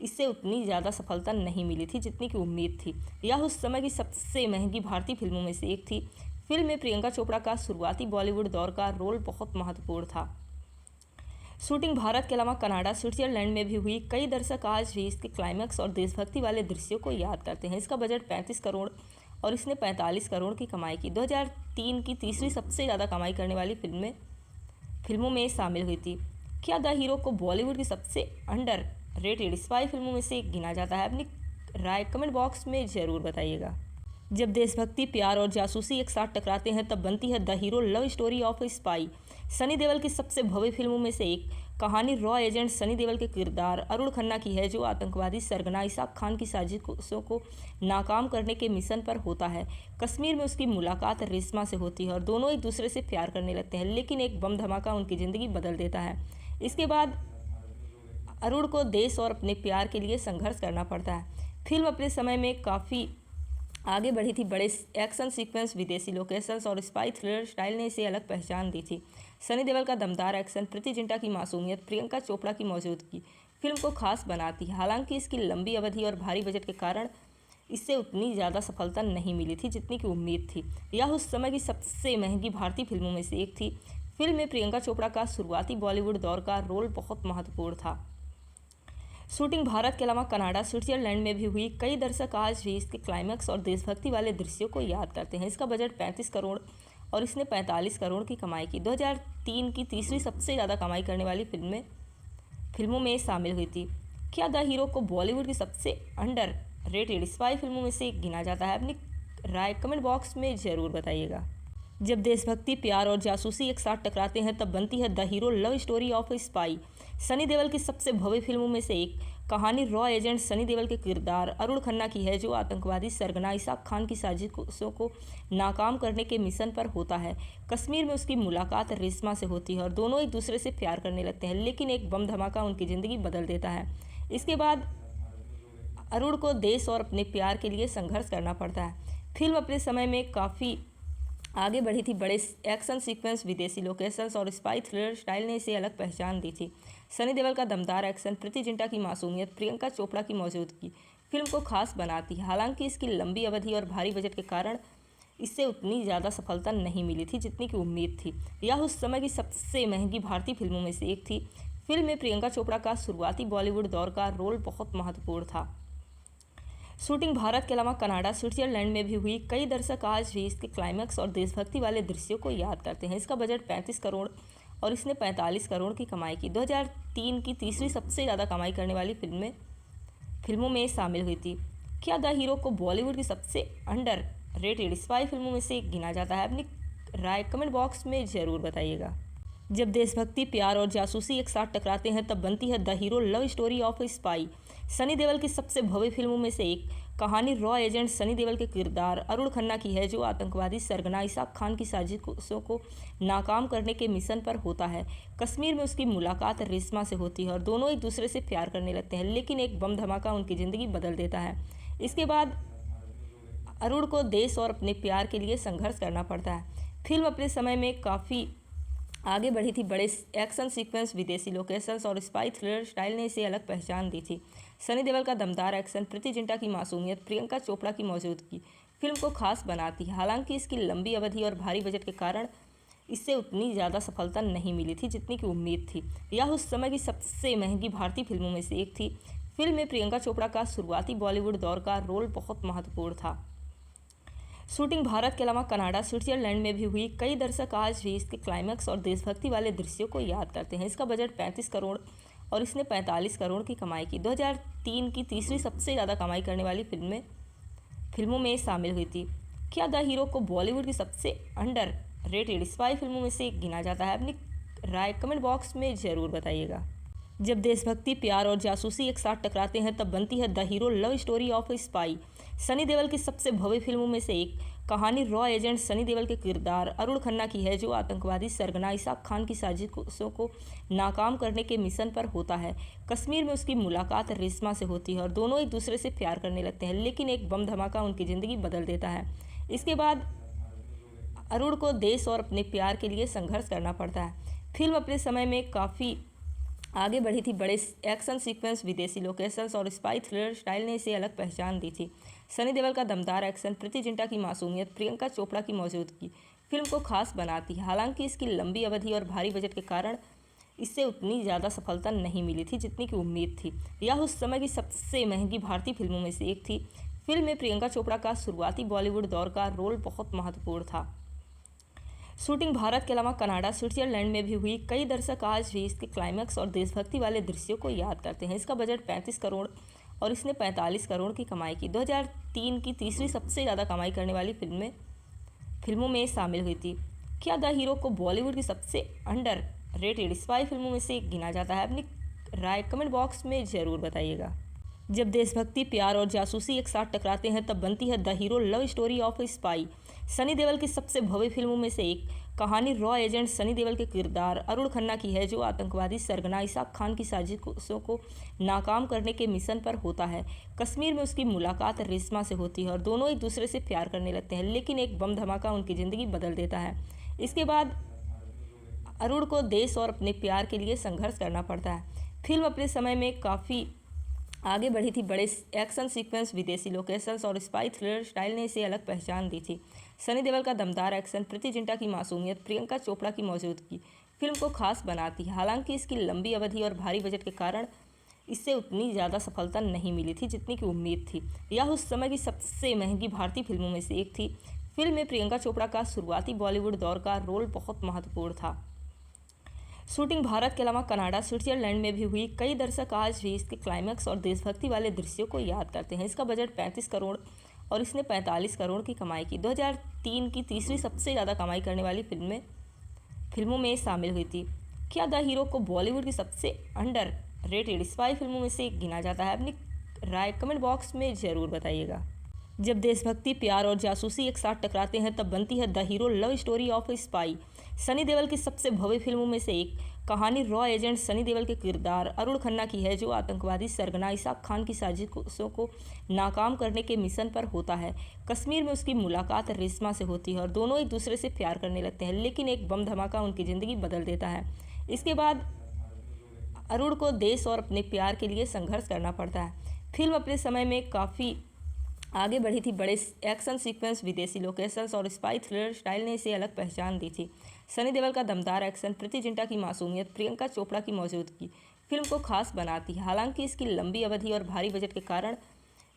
इससे उतनी ज़्यादा सफलता नहीं मिली थी जितनी की उम्मीद थी। यह उस समय की सबसे महंगी भारतीय फिल्मों में से एक थी। फिल्म में प्रियंका चोपड़ा का शुरुआती बॉलीवुड दौर का रोल बहुत महत्वपूर्ण था। शूटिंग भारत के अलावा कनाडा, स्विट्जरलैंड में भी हुई। कई दर्शक आज भी इसके क्लाइमैक्स और देशभक्ति वाले दृश्यों को याद करते हैं। इसका बजट 35 करोड़ और इसने 45 करोड़ की कमाई की। 2003 की तीसरी सबसे ज़्यादा कमाई करने वाली फिल्मों में शामिल हुई थी। क्या द हीरो को बॉलीवुड की सबसे अंडर रेटेड स्पाई फिल्मों में से एक गिना जाता है? अपनी राय कमेंट बॉक्स में ज़रूर बताइएगा। जब देशभक्ति, प्यार और जासूसी एक साथ टकराते हैं तब बनती है the hero love story of A spy. Sunny Deol की सबसे भव्य फिल्मों में से एक कहानी रॉ एजेंट सनी देओल के किरदार अरुण खन्ना की है, जो आतंकवादी सरगना इसाक खान की साजिशों को नाकाम करने के मिशन पर होता है। कश्मीर में उसकी मुलाकात रेशमा से होती है और दोनों एक दूसरे से प्यार करने लगते हैं, लेकिन एक बम धमाका उनकी ज़िंदगी बदल देता है। इसके बाद अरुण को देश और अपने प्यार के लिए संघर्ष करना पड़ता है। फिल्म अपने समय में काफ़ी आगे बढ़ी थी। बड़े एक्शन सीक्वेंस, विदेशी लोकेशंस और स्पाई थ्रिलर स्टाइल ने इसे अलग पहचान दी थी। सनी देओल का दमदार एक्शन, प्रीति जिंटा की मासूमियत, प्रियंका चोपड़ा की मौजूदगी फिल्म को खास बनाती है। हालांकि इसकी लंबी अवधि और भारी बजट के कारण इससे उतनी ज़्यादा सफलता नहीं मिली थी जितनी की उम्मीद थी। यह उस समय की सबसे महंगी भारतीय फिल्मों में से एक थी। फिल्म में प्रियंका चोपड़ा का शुरुआती बॉलीवुड दौर का रोल बहुत महत्वपूर्ण था। शूटिंग भारत के अलावा कनाडा, स्विट्जरलैंड में भी हुई। कई दर्शक आज भी इसके क्लाइमैक्स और देशभक्ति वाले दृश्यों को याद करते हैं। इसका बजट 35 करोड़ और इसने 45 करोड़ की कमाई की। 2003 की तीसरी सबसे ज़्यादा कमाई करने वाली फिल्मों में शामिल हुई थी। क्या द हीरो को बॉलीवुड की सबसे अंडर रेटेड स्पाई फिल्मों में से गिना जाता है? अपनी राय कमेंट बॉक्स में ज़रूर बताइएगा। जब देशभक्ति, प्यार और जासूसी एक साथ टकराते हैं तब बनती है the hero love story of A spy. Sunny Deol की सबसे भव्य फिल्मों में से एक कहानी रॉ एजेंट सनी देओल के किरदार अरुण खन्ना की है, जो आतंकवादी सरगना इसाक खान की साजिशों को नाकाम करने के मिशन पर होता है। कश्मीर में उसकी मुलाकात रेशमा से होती है और दोनों एक दूसरे से प्यार करने लगते हैं, लेकिन एक बम धमाका उनकी ज़िंदगी बदल देता है। इसके बाद अरुण को देश और अपने प्यार के लिए संघर्ष करना पड़ता है। फिल्म अपने समय में काफ़ी आगे बढ़ी थी। बड़े एक्शन सीक्वेंस, विदेशी लोकेशंस और स्पाई थ्रिलर स्टाइल ने इसे अलग पहचान दी थी। सनी देओल का दमदार एक्शन, प्रीति जिंटा की मासूमियत, प्रियंका चोपड़ा की मौजूदगी फिल्म को खास बनाती है। हालांकि इसकी लंबी अवधि और भारी बजट के कारण इससे उतनी ज़्यादा सफलता नहीं मिली थी जितनी की उम्मीद थी। यह उस समय की सबसे महंगी भारतीय फिल्मों में से एक थी। फिल्म में प्रियंका चोपड़ा का शुरुआती बॉलीवुड दौर का रोल बहुत महत्वपूर्ण था। शूटिंग भारत के अलावा कनाडा, स्विट्जरलैंड में भी हुई। कई दर्शक आज भी इसके क्लाइमैक्स और देशभक्ति वाले दृश्यों को याद करते हैं। इसका बजट 35 करोड़ और इसने 45 करोड़ की कमाई की। 2003 की तीसरी सबसे ज़्यादा कमाई करने वाली फिल्मों में शामिल हुई थी। क्या द हीरो को बॉलीवुड की सबसे अंडर रेटेड स्पाई फिल्मों में से गिना जाता है? अपनी राय कमेंट बॉक्स में ज़रूर बताइएगा। जब देशभक्ति, प्यार और जासूसी एक साथ टकराते हैं तब बनती है the hero love story of A spy. Sunny Deol की सबसे भव्य फिल्मों में से एक कहानी रॉ एजेंट सनी देओल के किरदार अरुण खन्ना की है, जो आतंकवादी सरगना इसाक खान की साजिशों को नाकाम करने के मिशन पर होता है। कश्मीर में उसकी मुलाकात रेशमा से होती है और दोनों एक दूसरे से प्यार करने लगते हैं, लेकिन एक बम धमाका उनकी ज़िंदगी बदल देता है। इसके बाद अरुण को देश और अपने प्यार के लिए संघर्ष करना पड़ता है। फिल्म अपने समय में काफ़ी आगे बढ़ी थी। बड़े एक्शन सीक्वेंस, विदेशी लोकेशंस और स्पाई थ्रिलर स्टाइल ने इसे अलग पहचान दी थी। सनी देओल का दमदार एक्शन, प्रीति जिंटा की मासूमियत, प्रियंका चोपड़ा की मौजूदगी फिल्म को खास बनाती है। हालांकि इसकी लंबी अवधि और भारी बजट के कारण इससे उतनी ज़्यादा सफलता नहीं मिली थी जितनी की उम्मीद थी। यह उस समय की सबसे महंगी भारतीय फिल्मों में से एक थी। फिल्म में प्रियंका चोपड़ा का शुरुआती बॉलीवुड दौर का रोल बहुत महत्वपूर्ण था। शूटिंग भारत के अलावा कनाडा, स्विट्जरलैंड में भी हुई। कई दर्शक आज भी इसके क्लाइमैक्स और देशभक्ति वाले दृश्यों को याद करते हैं। इसका बजट 35 करोड़ और इसने 45 करोड़ की कमाई की। 2003 की तीसरी सबसे ज़्यादा कमाई करने वाली फिल्मों में शामिल हुई थी। क्या द हीरो को बॉलीवुड की सबसे अंडर रेटेड स्पाई फिल्मों में से गिना जाता है? अपनी राय कमेंट बॉक्स में ज़रूर बताइएगा। जब देशभक्ति, प्यार और जासूसी एक साथ टकराते हैं तब बनती है the hero love story of A spy. Sunny Deol की सबसे भव्य फिल्मों में से एक कहानी रॉ एजेंट सनी देओल के किरदार अरुण खन्ना की है, जो आतंकवादी सरगना इसाक खान की साजिशों को नाकाम करने के मिशन पर होता है। कश्मीर में उसकी मुलाकात रेशमा से होती है और दोनों एक दूसरे से प्यार करने लगते हैं, लेकिन एक बम धमाका उनकी ज़िंदगी बदल देता है। इसके बाद अरुण को देश और अपने प्यार के लिए संघर्ष करना पड़ता है। फिल्म अपने समय में काफ़ी आगे बढ़ी थी। बड़े एक्शन सीक्वेंस, विदेशी लोकेशंस और स्पाई थ्रिलर स्टाइल ने इसे अलग पहचान दी थी। सनी देओल का दमदार एक्शन, प्रीति जिंटा की मासूमियत, प्रियंका चोपड़ा की मौजूदगी फिल्म को खास बनाती है। हालांकि इसकी लंबी अवधि और भारी बजट के कारण इससे उतनी ज़्यादा सफलता नहीं मिली थी जितनी की उम्मीद थी। यह उस समय की सबसे महंगी भारतीय फिल्मों में से एक थी। फिल्म में प्रियंका चोपड़ा का शुरुआती बॉलीवुड दौर का रोल बहुत महत्वपूर्ण था। शूटिंग भारत के अलावा कनाडा, स्विट्जरलैंड में भी हुई। कई दर्शक आज भी इसके क्लाइमैक्स और देशभक्ति वाले दृश्यों को याद करते हैं। इसका बजट 35 करोड़ और इसने 45 करोड़ की कमाई की। 2003 की तीसरी सबसे ज़्यादा कमाई करने वाली फिल्मों में शामिल हुई थी। क्या द हीरो को बॉलीवुड की सबसे अंडर रेटेड स्पाई फिल्मों में से एक गिना जाता है। अपनी राय कमेंट बॉक्स में ज़रूर बताइएगा। जब देशभक्ति, प्यार और जासूसी एक साथ टकराते हैं तब बनती है the hero love story of A spy. Sunny Deol की सबसे भव्य फिल्मों में से एक कहानी रॉ एजेंट सनी देओल के किरदार अरुण खन्ना की है, जो आतंकवादी सरगना इसाक खान की साजिशों को नाकाम करने के मिशन पर होता है। कश्मीर में उसकी मुलाकात रेशमा से होती है और दोनों एक दूसरे से प्यार करने लगते हैं, लेकिन एक बम धमाका उनकी ज़िंदगी बदल देता है। इसके बाद अरुण को देश और अपने प्यार के लिए संघर्ष करना पड़ता है। फिल्म अपने समय में काफ़ी आगे बढ़ी थी। बड़े एक्शन सीक्वेंस, विदेशी लोकेशंस और स्पाई थ्रिलर स्टाइल ने इसे अलग पहचान दी थी। सनी देओल का दमदार एक्शन, प्रीति जिंटा की मासूमियत, प्रियंका चोपड़ा की मौजूदगी फिल्म को खास बनाती है। हालांकि इसकी लंबी अवधि और भारी बजट के कारण इससे उतनी ज़्यादा सफलता नहीं मिली थी जितनी की उम्मीद थी। यह उस समय की सबसे महंगी भारतीय फिल्मों में से एक थी। फिल्म में प्रियंका चोपड़ा का शुरुआती बॉलीवुड दौर का रोल बहुत महत्वपूर्ण था। शूटिंग भारत के अलावा कनाडा, स्विट्जरलैंड में भी हुई। कई दर्शक आज भी इसके क्लाइमैक्स और देशभक्ति वाले दृश्यों को याद करते हैं। इसका बजट 35 करोड़ और इसने 45 करोड़ की कमाई की। 2003 की तीसरी सबसे ज़्यादा कमाई करने वाली फिल्मों में शामिल हुई थी। क्या द हीरो को बॉलीवुड की सबसे अंडर रेटेड स्पाई फिल्मों में से एक गिना जाता है? अपनी राय कमेंट बॉक्स में ज़रूर बताइएगा। जब देशभक्ति, प्यार और जासूसी एक साथ टकराते हैं तब बनती है the hero love story of A spy. Sunny Deol की सबसे भव्य फिल्मों में से एक कहानी रॉ एजेंट सनी देओल के किरदार अरुण खन्ना की है, जो आतंकवादी सरगना इसाक खान की साजिशों को नाकाम करने के मिशन पर होता है। कश्मीर में उसकी मुलाकात रेशमा से होती है और दोनों एक दूसरे से प्यार करने लगते हैं, लेकिन एक बम धमाका उनकी ज़िंदगी बदल देता है। इसके बाद अरुण को देश और अपने प्यार के लिए संघर्ष करना पड़ता है। फिल्म अपने समय में काफ़ी आगे बढ़ी थी। बड़े एक्शन सीक्वेंस, विदेशी लोकेशंस और स्पाई थ्रिलर स्टाइल ने इसे अलग पहचान दी थी। सनी देओल का दमदार एक्शन, प्रीति जिंटा की मासूमियत, प्रियंका चोपड़ा की मौजूदगी फिल्म को खास बनाती है। हालांकि इसकी लंबी अवधि और भारी बजट के कारण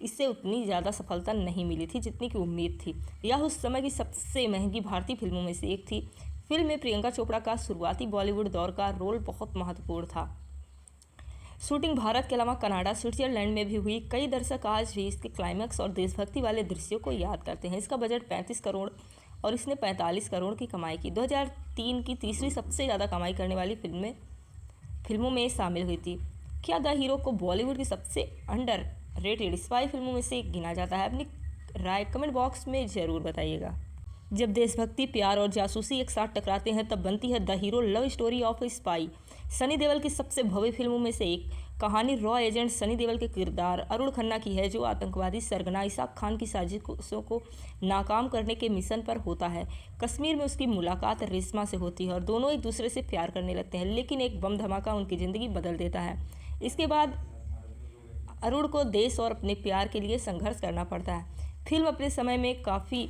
इससे उतनी ज़्यादा सफलता नहीं मिली थी जितनी की उम्मीद थी। यह उस समय की सबसे महंगी भारतीय फिल्मों में से एक थी। फिल्म में प्रियंका चोपड़ा का शुरुआती बॉलीवुड दौर का रोल बहुत महत्वपूर्ण था। शूटिंग भारत के अलावा कनाडा, स्विट्जरलैंड में भी हुई। कई दर्शक आज भी इसके क्लाइमैक्स और देशभक्ति वाले दृश्यों को याद करते हैं। इसका बजट 35 करोड़ और इसने 45 करोड़ की कमाई की। 2003 की तीसरी सबसे ज़्यादा कमाई करने वाली फिल्मों में शामिल हुई थी। क्या द हीरो को बॉलीवुड की सबसे अंडर रेटेड स्पाई फिल्मों में से एक गिना जाता है? अपनी राय कमेंट बॉक्स में ज़रूर बताइएगा। जब देशभक्ति, प्यार और जासूसी एक साथ टकराते हैं तब बनती है the hero love story of A spy. Sunny Deol की सबसे भव्य फिल्मों में से एक कहानी रॉ एजेंट सनी देओल के किरदार अरुण खन्ना की है, जो आतंकवादी सरगना इसाक खान की साजिशों को नाकाम करने के मिशन पर होता है। कश्मीर में उसकी मुलाकात रेशमा से होती है और दोनों एक दूसरे से प्यार करने लगते हैं, लेकिन एक बम धमाका उनकी ज़िंदगी बदल देता है। इसके बाद अरुण को देश और अपने प्यार के लिए संघर्ष करना पड़ता है। फिल्म अपने समय में काफ़ी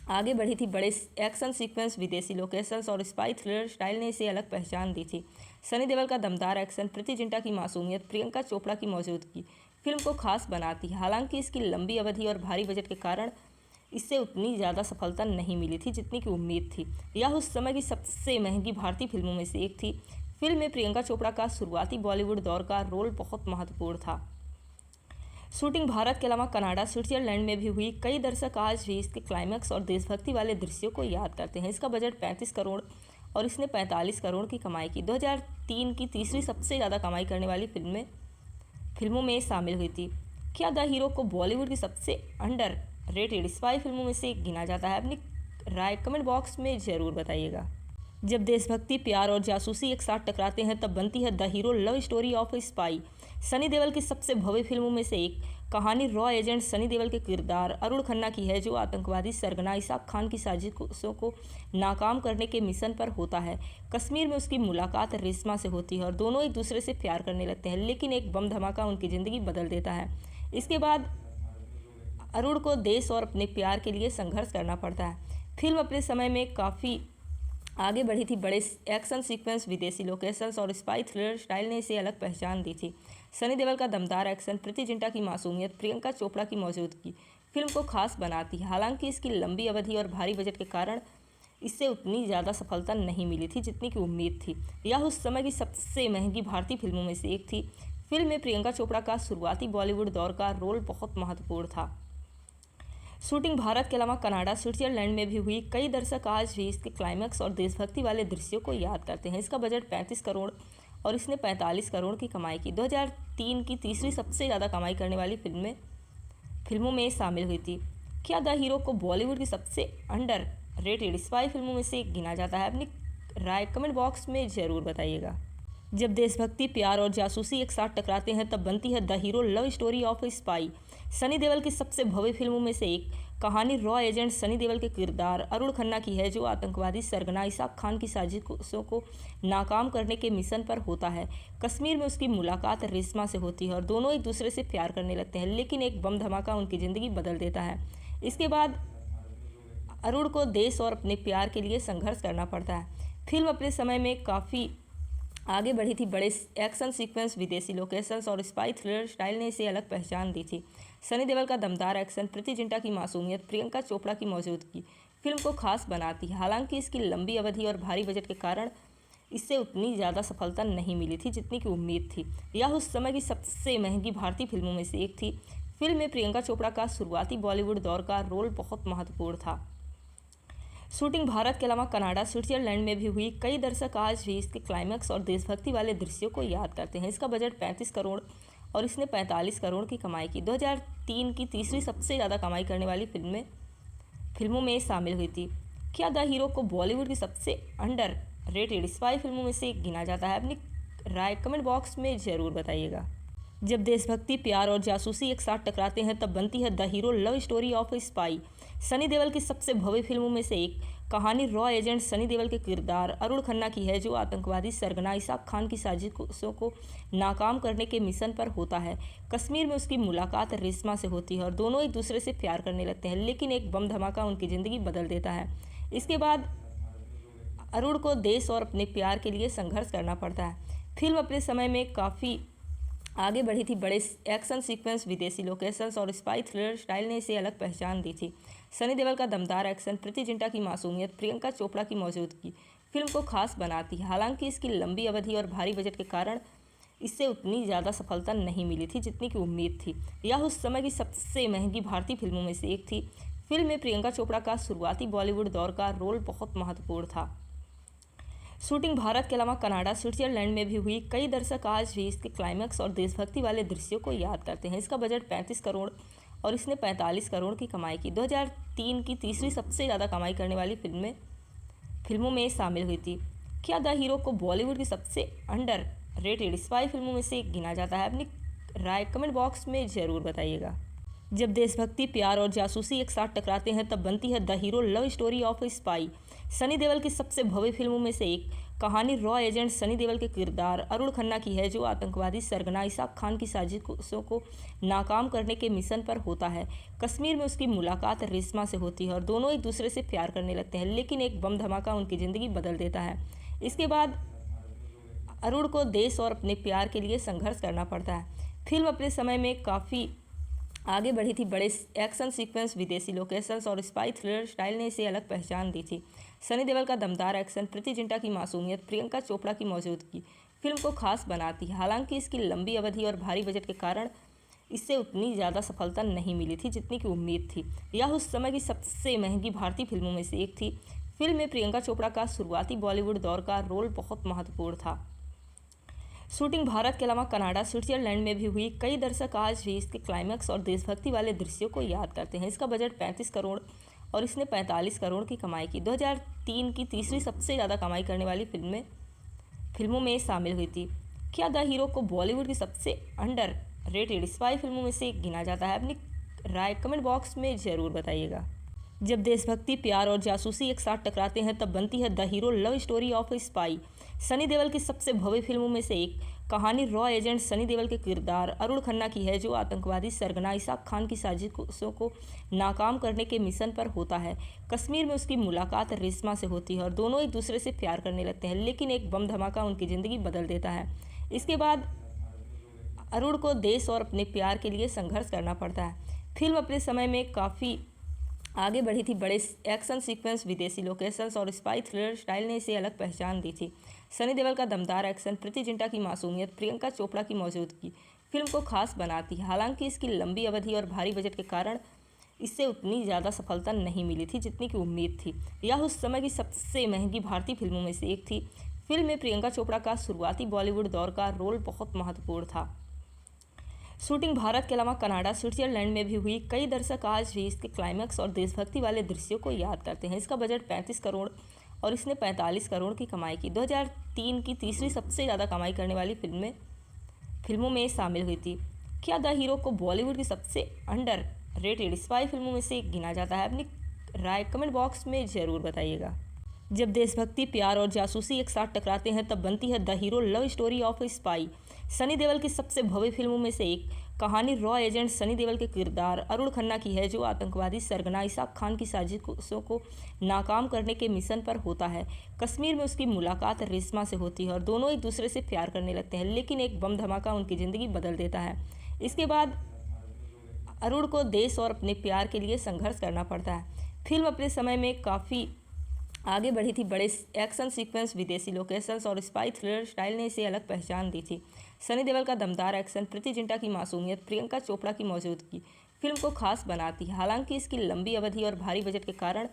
आगे बढ़ी थी। बड़े एक्शन सीक्वेंस, विदेशी लोकेशंस और स्पाई थ्रिलर स्टाइल ने इसे अलग पहचान दी थी। सनी देओल का दमदार एक्शन, प्रीति जिंटा की मासूमियत, प्रियंका चोपड़ा की मौजूदगी फिल्म को खास बनाती है। हालांकि इसकी लंबी अवधि और भारी बजट के कारण इससे उतनी ज़्यादा सफलता नहीं मिली थी जितनी की उम्मीद थी। यह उस समय की सबसे महंगी भारतीय फिल्मों में से एक थी। फिल्म में प्रियंका चोपड़ा का शुरुआती बॉलीवुड दौर का रोल बहुत महत्वपूर्ण था। शूटिंग भारत के अलावा कनाडा, स्विट्जरलैंड में भी हुई। कई दर्शक आज भी इसके क्लाइमैक्स और देशभक्ति वाले दृश्यों को याद करते हैं। इसका बजट 35 करोड़ और इसने 45 करोड़ की कमाई की। 2003 की तीसरी सबसे ज़्यादा कमाई करने वाली फिल्मों में शामिल हुई थी। क्या द हीरो को बॉलीवुड की सबसे अंडर रेटेड स्पाई फिल्मों में से एक गिना जाता है? अपनी राय कमेंट बॉक्स में ज़रूर बताइएगा। जब देशभक्ति, प्यार और जासूसी एक साथ टकराते हैं तब बनती है the hero love story of A spy. Sunny Deol की सबसे भव्य फिल्मों में से एक कहानी रॉ एजेंट सनी देओल के किरदार अरुण खन्ना की है, जो आतंकवादी सरगना इसाक खान की साजिशों को नाकाम करने के मिशन पर होता है। कश्मीर में उसकी मुलाकात रेशमा से होती है और दोनों एक दूसरे से प्यार करने लगते हैं, लेकिन एक बम धमाका उनकी ज़िंदगी बदल देता है। इसके बाद अरुण को देश और अपने प्यार के लिए संघर्ष करना पड़ता है। फिल्म अपने समय में काफ़ी आगे बढ़ी थी। बड़े एक्शन सीक्वेंस, विदेशी लोकेशंस और स्पाई थ्रिलर स्टाइल ने इसे अलग पहचान दी थी। सनी देओल का दमदार एक्शन, प्रीति जिंटा की मासूमियत, प्रियंका चोपड़ा की मौजूदगी फिल्म को खास बनाती है। हालांकि इसकी लंबी अवधि और भारी बजट के कारण इससे उतनी ज़्यादा सफलता नहीं मिली थी जितनी की उम्मीद थी। यह उस समय की सबसे महंगी भारतीय फिल्मों में से एक थी। फिल्म में प्रियंका चोपड़ा का शुरुआती बॉलीवुड दौर का रोल बहुत महत्वपूर्ण था। शूटिंग भारत के अलावा कनाडा, स्विट्जरलैंड में भी हुई। कई दर्शक आज भी इसके क्लाइमैक्स और देशभक्ति वाले दृश्यों को याद करते हैं। इसका बजट 35 करोड़ और इसने 45 करोड़ की कमाई की। 2003 की तीसरी सबसे ज़्यादा कमाई करने वाली फिल्मों में शामिल हुई थी। क्या द हीरो को बॉलीवुड की सबसे अंडर रेटेड स्पाई फिल्मों में से एक गिना जाता है? अपनी राय कमेंट बॉक्स में ज़रूर बताइएगा। जब देशभक्ति, प्यार और जासूसी एक साथ टकराते हैं तब बनती है the hero love story of A spy. Sunny Deol की सबसे भव्य फिल्मों में से एक कहानी रॉ एजेंट सनी देओल के किरदार अरुण खन्ना की है, जो आतंकवादी सरगना इसाक खान की साजिशों को नाकाम करने के मिशन पर होता है। कश्मीर में उसकी मुलाकात रेशमा से होती है और दोनों एक दूसरे से प्यार करने लगते हैं, लेकिन एक बम धमाका उनकी ज़िंदगी बदल देता है। इसके बाद अरुण को देश और अपने प्यार के लिए संघर्ष करना पड़ता है। फिल्म अपने समय में काफ़ी आगे बढ़ी थी। बड़े एक्शन सीक्वेंस, विदेशी लोकेशंस और स्पाई थ्रिलर स्टाइल ने इसे अलग पहचान दी थी। सनी देओल का दमदार एक्शन, प्रीति जिंटा की मासूमियत, प्रियंका चोपड़ा की मौजूदगी फिल्म को खास बनाती है। हालांकि इसकी लंबी अवधि और भारी बजट के कारण इससे उतनी ज़्यादा सफलता नहीं मिली थी जितनी की उम्मीद थी। यह उस समय की सबसे महंगी भारतीय फिल्मों में से एक थी। फिल्म में प्रियंका चोपड़ा का शुरुआती बॉलीवुड दौर का रोल बहुत महत्वपूर्ण था। शूटिंग भारत के अलावा कनाडा, स्विट्जरलैंड में भी हुई। कई दर्शक आज भी इसके क्लाइमैक्स और देशभक्ति वाले दृश्यों को याद करते हैं। इसका बजट 35 करोड़ और इसने 45 करोड़ की कमाई की। 2003 की तीसरी सबसे ज़्यादा कमाई करने वाली फिल्मों में शामिल हुई थी। क्या द हीरो को बॉलीवुड की सबसे अंडर रेटेड स्पाई फिल्मों में से एक गिना जाता है? अपनी राय कमेंट बॉक्स में ज़रूर बताइएगा। जब देशभक्ति, प्यार और जासूसी एक साथ टकराते हैं तब बनती है the hero love story of A spy. Sunny Deol की सबसे भव्य फिल्मों में से एक कहानी रॉ एजेंट सनी देओल के किरदार अरुण खन्ना की है, जो आतंकवादी सरगना इसाक खान की साजिशों को नाकाम करने के मिशन पर होता है। कश्मीर में उसकी मुलाकात रेशमा से होती है और दोनों एक दूसरे से प्यार करने लगते हैं, लेकिन एक बम धमाका उनकी ज़िंदगी बदल देता है। इसके बाद अरुण को देश और अपने प्यार के लिए संघर्ष करना पड़ता है। फिल्म अपने समय में काफ़ी आगे बढ़ी थी। बड़े एक्शन सीक्वेंस, विदेशी लोकेशंस और स्पाई थ्रिलर स्टाइल ने इसे अलग पहचान दी थी। सनी देओल का दमदार एक्शन, प्रीति जिंटा की मासूमियत, प्रियंका चोपड़ा की मौजूदगी फिल्म को खास बनाती है। हालांकि इसकी लंबी अवधि और भारी बजट के कारण इससे उतनी ज़्यादा सफलता नहीं मिली थी जितनी की उम्मीद थी। यह उस समय की सबसे महंगी भारतीय फिल्मों में से एक थी। फिल्म में प्रियंका चोपड़ा का शुरुआती बॉलीवुड दौर का रोल बहुत महत्वपूर्ण था। शूटिंग भारत के अलावा कनाडा, स्विट्जरलैंड में भी हुई। कई दर्शक आज भी इसके क्लाइमैक्स और देशभक्ति वाले दृश्यों को याद करते हैं। इसका बजट 35 करोड़ और इसने 45 करोड़ की कमाई की। 2003 की तीसरी सबसे ज़्यादा कमाई करने वाली फिल्मों में शामिल हुई थी। क्या द हीरो को बॉलीवुड की सबसे अंडर रेटेड स्पाई फिल्मों में से एक गिना जाता है? अपनी राय कमेंट बॉक्स में ज़रूर बताइएगा। जब देशभक्ति, प्यार और जासूसी एक साथ टकराते हैं तब बनती है the hero love story of A spy. Sunny Deol की सबसे भव्य फिल्मों में से एक कहानी रॉ एजेंट सनी देओल के किरदार अरुण खन्ना की है, जो आतंकवादी सरगना इसाक खान की साजिशों को नाकाम करने के मिशन पर होता है। कश्मीर में उसकी मुलाकात रेशमा से होती है और दोनों एक दूसरे से प्यार करने लगते हैं, लेकिन एक बम धमाका उनकी ज़िंदगी बदल देता है। इसके बाद अरुण को देश और अपने प्यार के लिए संघर्ष करना पड़ता है। फिल्म अपने समय में काफ़ी आगे बढ़ी थी। बड़े एक्शन सीक्वेंस, विदेशी लोकेशंस और स्पाई थ्रिलर स्टाइल ने इसे अलग पहचान दी थी। सनी देओल का दमदार एक्शन, प्रीति जिंटा की मासूमियत, प्रियंका चोपड़ा की मौजूदगी, फिल्म को खास बनाती है। हालांकि इसकी लंबी अवधि और भारी बजट के कारण इससे उतनी ज़्यादा सफलता नहीं मिली थी जितनी की उम्मीद थी। यह उस समय की सबसे महंगी भारतीय फिल्मों में से एक थी। फिल्म में प्रियंका चोपड़ा का शुरुआती बॉलीवुड दौर का रोल बहुत महत्वपूर्ण था। शूटिंग भारत के अलावा कनाडा, स्विट्जरलैंड में भी हुई। कई दर्शक आज भी इसके क्लाइमैक्स और देशभक्ति वाले दृश्यों को याद करते हैं। इसका बजट 35 करोड़ और इसने 45 करोड़ की कमाई की। 2003 की तीसरी सबसे ज़्यादा कमाई करने वाली फिल्मों में शामिल हुई थी। क्या द हीरो को बॉलीवुड की सबसे अंडर रेटेड स्पाई फिल्मों में से एक गिना जाता है? अपनी राय कमेंट बॉक्स में ज़रूर बताइएगा। जब देशभक्ति, प्यार और जासूसी एक साथ टकराते हैं तब बनती है the hero love story of A spy. Sunny Deol की सबसे भव्य फिल्मों में से एक कहानी रॉ एजेंट सनी देओल के किरदार अरुण खन्ना की है, जो आतंकवादी सरगना इसाक खान की साजिशों को नाकाम करने के मिशन पर होता है। कश्मीर में उसकी मुलाकात रेशमा से होती है और दोनों एक दूसरे से प्यार करने लगते हैं, लेकिन एक बम धमाका उनकी ज़िंदगी बदल देता है। इसके बाद अरुण को देश और अपने प्यार के लिए संघर्ष करना पड़ता है। फिल्म अपने समय में काफ़ी आगे बढ़ी थी। बड़े एक्शन सीक्वेंस, विदेशी लोकेशंस और स्पाई थ्रिलर स्टाइल ने इसे अलग पहचान दी थी। सनी देओल का दमदार एक्शन, प्रीति जिंटा की मासूमियत, प्रियंका चोपड़ा की मौजूदगी फिल्म को खास बनाती है। हालांकि इसकी लंबी अवधि और भारी बजट के कारण इससे उतनी ज़्यादा सफलता नहीं मिली थी जितनी की उम्मीद थी। यह उस समय की सबसे महंगी भारतीय फिल्मों में से एक थी। फिल्म में प्रियंका चोपड़ा का शुरुआती बॉलीवुड दौर का रोल बहुत महत्वपूर्ण था। शूटिंग भारत के अलावा कनाडा, स्विट्जरलैंड में भी हुई। कई दर्शक आज भी इसके क्लाइमैक्स और देशभक्ति वाले दृश्यों को याद करते हैं। इसका बजट 35 करोड़ और इसने 45 करोड़ की कमाई की। 2003 की तीसरी सबसे ज़्यादा कमाई करने वाली फिल्मों में शामिल हुई थी। क्या द हीरो को बॉलीवुड की सबसे अंडर रेटेड स्पाई फिल्मों में से एक गिना जाता है? अपनी राय कमेंट बॉक्स में ज़रूर बताइएगा। जब देशभक्ति, प्यार और जासूसी एक साथ टकराते हैं तब बनती है the hero love story of A spy. Sunny Deol की सबसे भव्य फिल्मों में से एक कहानी रॉ एजेंट सनी देओल के किरदार अरुण खन्ना की है, जो आतंकवादी सरगना इसाक खान की साजिशों को नाकाम करने के मिशन पर होता है। कश्मीर में उसकी मुलाकात रेशमा से होती है और दोनों एक दूसरे से प्यार करने लगते हैं, लेकिन एक बम धमाका उनकी ज़िंदगी बदल देता है। इसके बाद अरुण को देश और अपने प्यार के लिए संघर्ष करना पड़ता है। फिल्म अपने समय में काफ़ी आगे बढ़ी थी। बड़े एक्शन सीक्वेंस, विदेशी लोकेशंस और स्पाई थ्रिलर स्टाइल ने इसे अलग पहचान दी थी। सनी देओल का दमदार एक्शन, प्रीति जिंटा की मासूमियत, प्रियंका चोपड़ा की मौजूदगी फिल्म को खास बनाती है। हालांकि इसकी लंबी अवधि और भारी बजट के कारण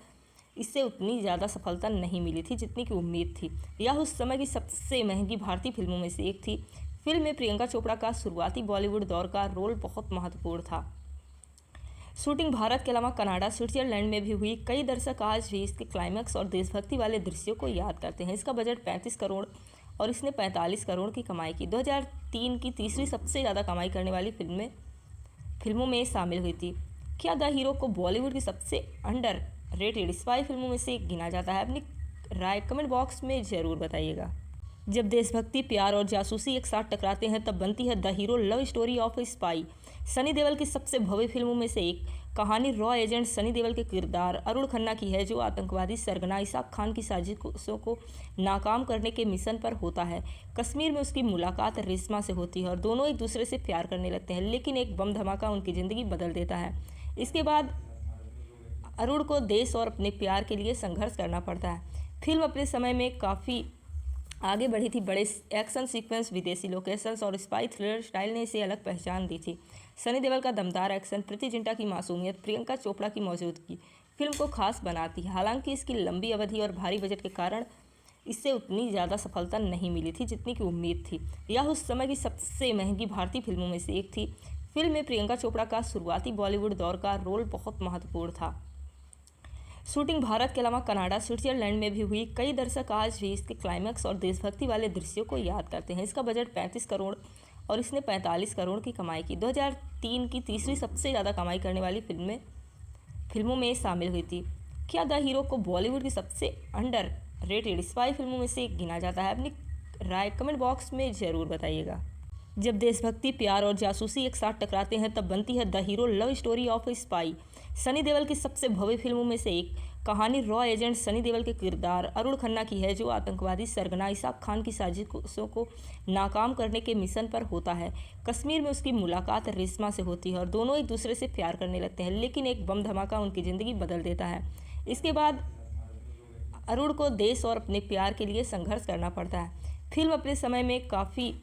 इससे उतनी ज़्यादा सफलता नहीं मिली थी जितनी की उम्मीद थी। यह उस समय की सबसे महंगी भारतीय फिल्मों में से एक थी। फिल्म में प्रियंका चोपड़ा का शुरुआती बॉलीवुड दौर का रोल बहुत महत्वपूर्ण था। शूटिंग भारत के अलावा कनाडा, स्विट्जरलैंड में भी हुई। कई दर्शक आज भी इसके क्लाइमैक्स और देशभक्ति वाले दृश्यों को याद करते हैं। इसका बजट 35 करोड़ और इसने 45 करोड़ की कमाई की। 2003 की तीसरी सबसे ज़्यादा कमाई करने वाली फिल्मों में शामिल हुई थी। क्या द हीरो को बॉलीवुड की सबसे अंडर रेटेड स्पाई फिल्मों में से एक गिना जाता है? अपनी राय कमेंट बॉक्स में ज़रूर बताइएगा। जब देशभक्ति, प्यार और जासूसी एक साथ टकराते हैं तब बनती है the hero love story of A spy. Sunny Deol की सबसे भव्य फिल्मों में से एक कहानी रॉ एजेंट सनी देओल के किरदार अरुण खन्ना की है, जो आतंकवादी सरगना इसाक खान की साजिशों को नाकाम करने के मिशन पर होता है। कश्मीर में उसकी मुलाकात रेशमा से होती है और दोनों एक दूसरे से प्यार करने लगते हैं, लेकिन एक बम धमाका उनकी ज़िंदगी बदल देता है। इसके बाद अरुण को देश और अपने प्यार के लिए संघर्ष करना पड़ता है। फिल्म अपने समय में काफ़ी आगे बढ़ी थी। बड़े एक्शन सीक्वेंस, विदेशी लोकेशंस और स्पाई थ्रिलर स्टाइल ने इसे अलग पहचान दी थी। सनी देओल का दमदार एक्शन, प्रीति जिंटा की मासूमियत, प्रियंका चोपड़ा की मौजूदगी फिल्म को खास बनाती है। हालांकि इसकी लंबी अवधि और भारी बजट के कारण इससे उतनी ज़्यादा सफलता नहीं मिली थी जितनी की उम्मीद थी। यह उस समय की सबसे महंगी भारतीय फिल्मों में से एक थी। फिल्म में प्रियंका चोपड़ा का शुरुआती बॉलीवुड दौर का रोल बहुत महत्वपूर्ण था। शूटिंग भारत के अलावा कनाडा, स्विट्जरलैंड में भी हुई। कई दर्शक आज भी इसके क्लाइमैक्स और देशभक्ति वाले दृश्यों को याद करते हैं। इसका बजट 35 करोड़ और इसने 45 करोड़ की कमाई की। 2003 की तीसरी सबसे ज़्यादा कमाई करने वाली फिल्मों में शामिल हुई थी। क्या द हीरो को बॉलीवुड की सबसे अंडर रेटेड स्पाई फिल्मों में से एक गिना जाता है? अपनी राय कमेंट बॉक्स में ज़रूर बताइएगा। जब देशभक्ति, प्यार और जासूसी एक साथ टकराते हैं तब बनती है the hero love story of A spy. Sunny Deol की सबसे भव्य फिल्मों में से एक कहानी रॉ एजेंट सनी देओल के किरदार अरुण खन्ना की है, जो आतंकवादी सरगना इसाक खान की साजिशों को नाकाम करने के मिशन पर होता है। कश्मीर में उसकी मुलाकात रेशमा से होती है और दोनों एक दूसरे से प्यार करने लगते हैं, लेकिन एक बम धमाका उनकी ज़िंदगी बदल देता है। इसके बाद अरुण को देश और अपने प्यार के लिए संघर्ष करना पड़ता है। फिल्म अपने समय में काफ़ी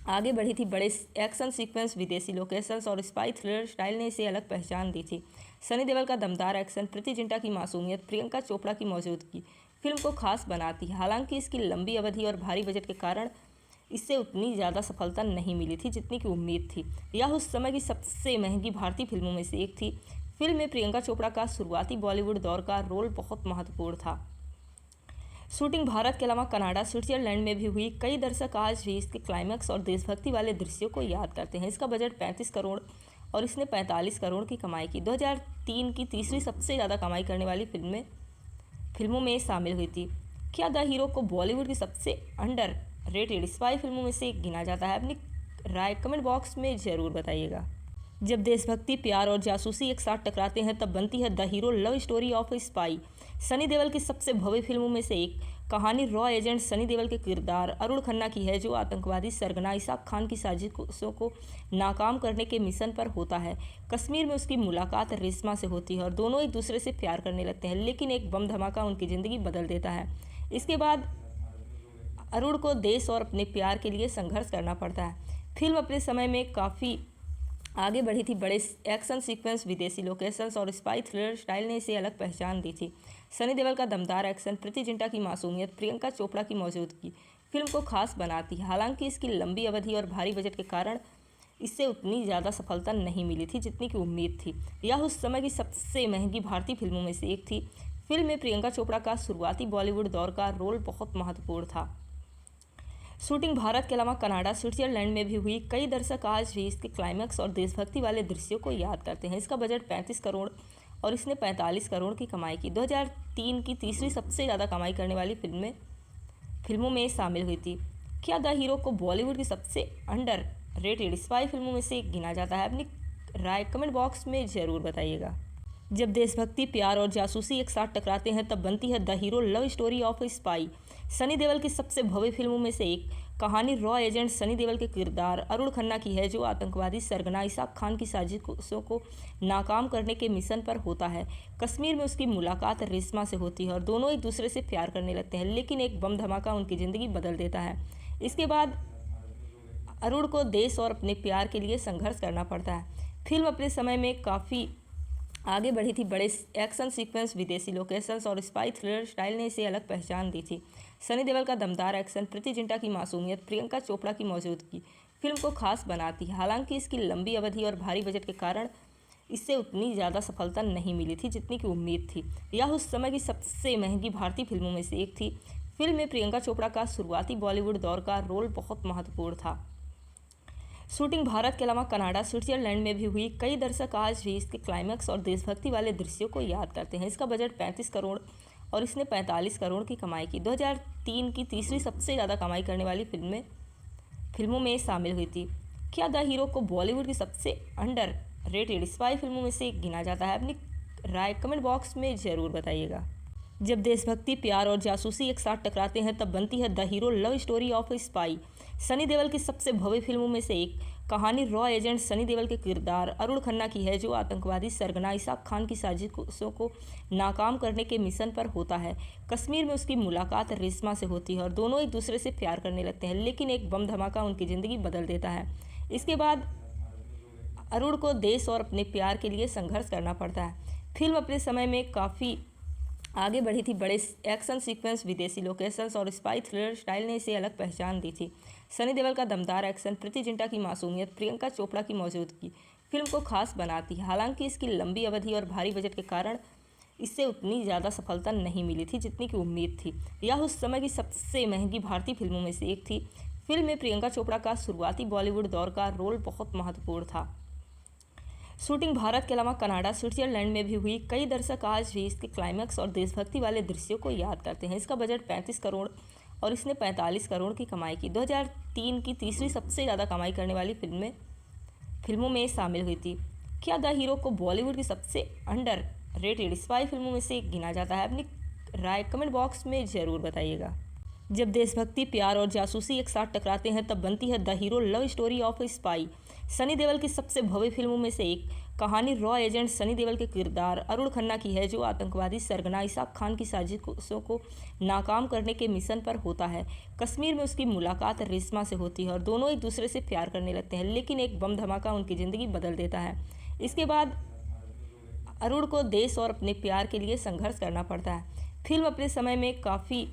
आगे बढ़ी थी। बड़े एक्शन सीक्वेंस, विदेशी लोकेशंस और स्पाई थ्रिलर स्टाइल ने इसे अलग पहचान दी थी। सनी देओल का दमदार एक्शन, प्रीति जिंटा की मासूमियत, प्रियंका चोपड़ा की मौजूदगी फिल्म को खास बनाती है। हालांकि इसकी लंबी अवधि और भारी बजट के कारण इससे उतनी ज़्यादा सफलता नहीं मिली थी जितनी की उम्मीद थी। यह उस समय की सबसे महंगी भारतीय फिल्मों में से एक थी। फिल्म में प्रियंका चोपड़ा का शुरुआती बॉलीवुड दौर का रोल बहुत महत्वपूर्ण था। शूटिंग भारत के अलावा कनाडा, स्विट्जरलैंड में भी हुई। कई दर्शक आज भी इसके क्लाइमैक्स और देशभक्ति वाले दृश्यों को याद करते हैं। इसका बजट 35 करोड़ और इसने 45 करोड़ की कमाई की। 2003 की तीसरी सबसे ज़्यादा कमाई करने वाली फिल्मों में शामिल हुई थी। क्या द हीरो को बॉलीवुड की सबसे अंडर रेटेड स्पाई फिल्मों में से एक गिना जाता है? अपनी राय कमेंट बॉक्स में ज़रूर बताइएगा। जब देशभक्ति, प्यार और जासूसी एक साथ टकराते हैं तब बनती है the hero love story of A spy. Sunny Deol की सबसे भव्य फिल्मों में से एक कहानी रॉ एजेंट सनी देओल के किरदार अरुण खन्ना की है, जो आतंकवादी सरगना इसाक खान की साजिशों को नाकाम करने के मिशन पर होता है। कश्मीर में उसकी मुलाकात रेशमा से होती है और दोनों एक दूसरे से प्यार करने लगते हैं, लेकिन एक बम धमाका उनकी ज़िंदगी बदल देता है। इसके बाद अरुण को देश और अपने प्यार के लिए संघर्ष करना पड़ता है। फिल्म अपने समय में काफ़ी आगे बढ़ी थी। बड़े एक्शन सीक्वेंस, विदेशी लोकेशंस और स्पाई थ्रिलर स्टाइल ने इसे अलग पहचान दी थी। सनी देओल का दमदार एक्शन, प्रीति जिंटा की मासूमियत, प्रियंका चोपड़ा की मौजूदगी फिल्म को खास बनाती है। हालांकि इसकी लंबी अवधि और भारी बजट के कारण इससे उतनी ज़्यादा सफलता नहीं मिली थी जितनी की उम्मीद थी। यह उस समय की सबसे महंगी भारतीय फिल्मों में से एक थी। फिल्म में प्रियंका चोपड़ा का शुरुआती बॉलीवुड दौर का रोल बहुत महत्वपूर्ण था। शूटिंग भारत के अलावा कनाडा, स्विट्जरलैंड में भी हुई। कई दर्शक आज भी इसके क्लाइमैक्स और देशभक्ति वाले दृश्यों को याद करते हैं। इसका बजट 35 करोड़ और इसने 45 करोड़ की कमाई की। 2003 की तीसरी सबसे ज़्यादा कमाई करने वाली फिल्मों में शामिल हुई थी। क्या द हीरो को बॉलीवुड की सबसे अंडर रेटेड स्पाई फिल्मों में से एक गिना जाता है? अपनी राय कमेंट बॉक्स में ज़रूर बताइएगा। जब देशभक्ति, प्यार और जासूसी एक साथ टकराते हैं तब बनती है the hero love story of A spy. Sunny Deol की सबसे भव्य फिल्मों में से एक कहानी रॉ एजेंट सनी देओल के किरदार अरुण खन्ना की है, जो आतंकवादी सरगना इसाक खान की साजिशों को नाकाम करने के मिशन पर होता है। कश्मीर में उसकी मुलाकात रेशमा से होती है और दोनों एक दूसरे से प्यार करने लगते हैं, लेकिन एक बम धमाका उनकी ज़िंदगी बदल देता है। इसके बाद अरुण को देश और अपने प्यार के लिए संघर्ष करना पड़ता है। फिल्म अपने समय में काफ़ी आगे बढ़ी थी। बड़े एक्शन सीक्वेंस, विदेशी लोकेशंस और स्पाई थ्रिलर स्टाइल ने इसे अलग पहचान दी थी। सनी देओल का दमदार एक्शन, प्रीति जिंटा की मासूमियत, प्रियंका चोपड़ा की मौजूदगी फिल्म को खास बनाती है। हालांकि इसकी लंबी अवधि और भारी बजट के कारण इससे उतनी ज़्यादा सफलता नहीं मिली थी जितनी की उम्मीद थी। यह उस समय की सबसे महंगी भारतीय फिल्मों में से एक थी। फिल्म में प्रियंका चोपड़ा का शुरुआती बॉलीवुड दौर का रोल बहुत महत्वपूर्ण था। शूटिंग भारत के अलावा कनाडा, स्विट्जरलैंड में भी हुई। कई दर्शक आज भी इसके क्लाइमैक्स और देशभक्ति वाले दृश्यों को याद करते हैं। इसका बजट 35 करोड़ और इसने 45 करोड़ की कमाई की। 2003 की तीसरी सबसे ज़्यादा कमाई करने वाली फिल्मों में शामिल हुई थी। क्या द हीरो को बॉलीवुड की सबसे अंडर रेटेड स्पाई फिल्मों में से एक गिना जाता है? अपनी राय कमेंट बॉक्स में ज़रूर बताइएगा। जब देशभक्ति, प्यार और जासूसी एक साथ टकराते हैं तब बनती है the hero love story of A spy. Sunny Deol की सबसे भव्य फिल्मों में से एक कहानी रॉ एजेंट सनी देओल के किरदार अरुण खन्ना की है, जो आतंकवादी सरगना इसाक खान की साजिशों को नाकाम करने के मिशन पर होता है। कश्मीर में उसकी मुलाकात रेशमा से होती है और दोनों एक दूसरे से प्यार करने लगते हैं, लेकिन एक बम धमाका उनकी ज़िंदगी बदल देता है। इसके बाद अरुण को देश और अपने प्यार के लिए संघर्ष करना पड़ता है। फिल्म अपने समय में काफ़ी आगे बढ़ी थी। बड़े एक्शन सीक्वेंस, विदेशी लोकेशंस और स्पाई थ्रिलर स्टाइल ने इसे अलग पहचान दी थी। सनी देओल का दमदार एक्शन, प्रीति जिंटा की मासूमियत, प्रियंका चोपड़ा की मौजूदगी फिल्म को खास बनाती है। हालांकि इसकी लंबी अवधि और भारी बजट के कारण इससे उतनी ज़्यादा सफलता नहीं मिली थी जितनी की उम्मीद थी। यह उस समय की सबसे महंगी भारतीय फिल्मों में से एक थी। फिल्म में प्रियंका चोपड़ा का शुरुआती बॉलीवुड दौर का रोल बहुत महत्वपूर्ण था। शूटिंग भारत के अलावा कनाडा, स्विट्जरलैंड में भी हुई। कई दर्शक आज भी इसके क्लाइमैक्स और देशभक्ति वाले दृश्यों को याद करते हैं। इसका बजट 35 करोड़ और इसने 45 करोड़ की कमाई की। 2003 की तीसरी सबसे ज़्यादा कमाई करने वाली फिल्मों में शामिल हुई थी। क्या द हीरो को बॉलीवुड की सबसे अंडर रेटेड स्पाई फिल्मों में से एक गिना जाता है? अपनी राय कमेंट बॉक्स में ज़रूर बताइएगा। जब देशभक्ति, प्यार और जासूसी एक साथ टकराते हैं तब बनती है the hero love story of A spy. Sunny Deol की सबसे भव्य फिल्मों में से एक कहानी रॉ एजेंट सनी देओल के किरदार अरुण खन्ना की है, जो आतंकवादी सरगना इसाक खान की साजिशों को नाकाम करने के मिशन पर होता है। कश्मीर में उसकी मुलाकात रेशमा से होती है और दोनों एक दूसरे से प्यार करने लगते हैं, लेकिन एक बम धमाका उनकी ज़िंदगी बदल देता है। इसके बाद अरुण को देश और अपने प्यार के लिए संघर्ष करना पड़ता है। फिल्म अपने समय में काफ़ी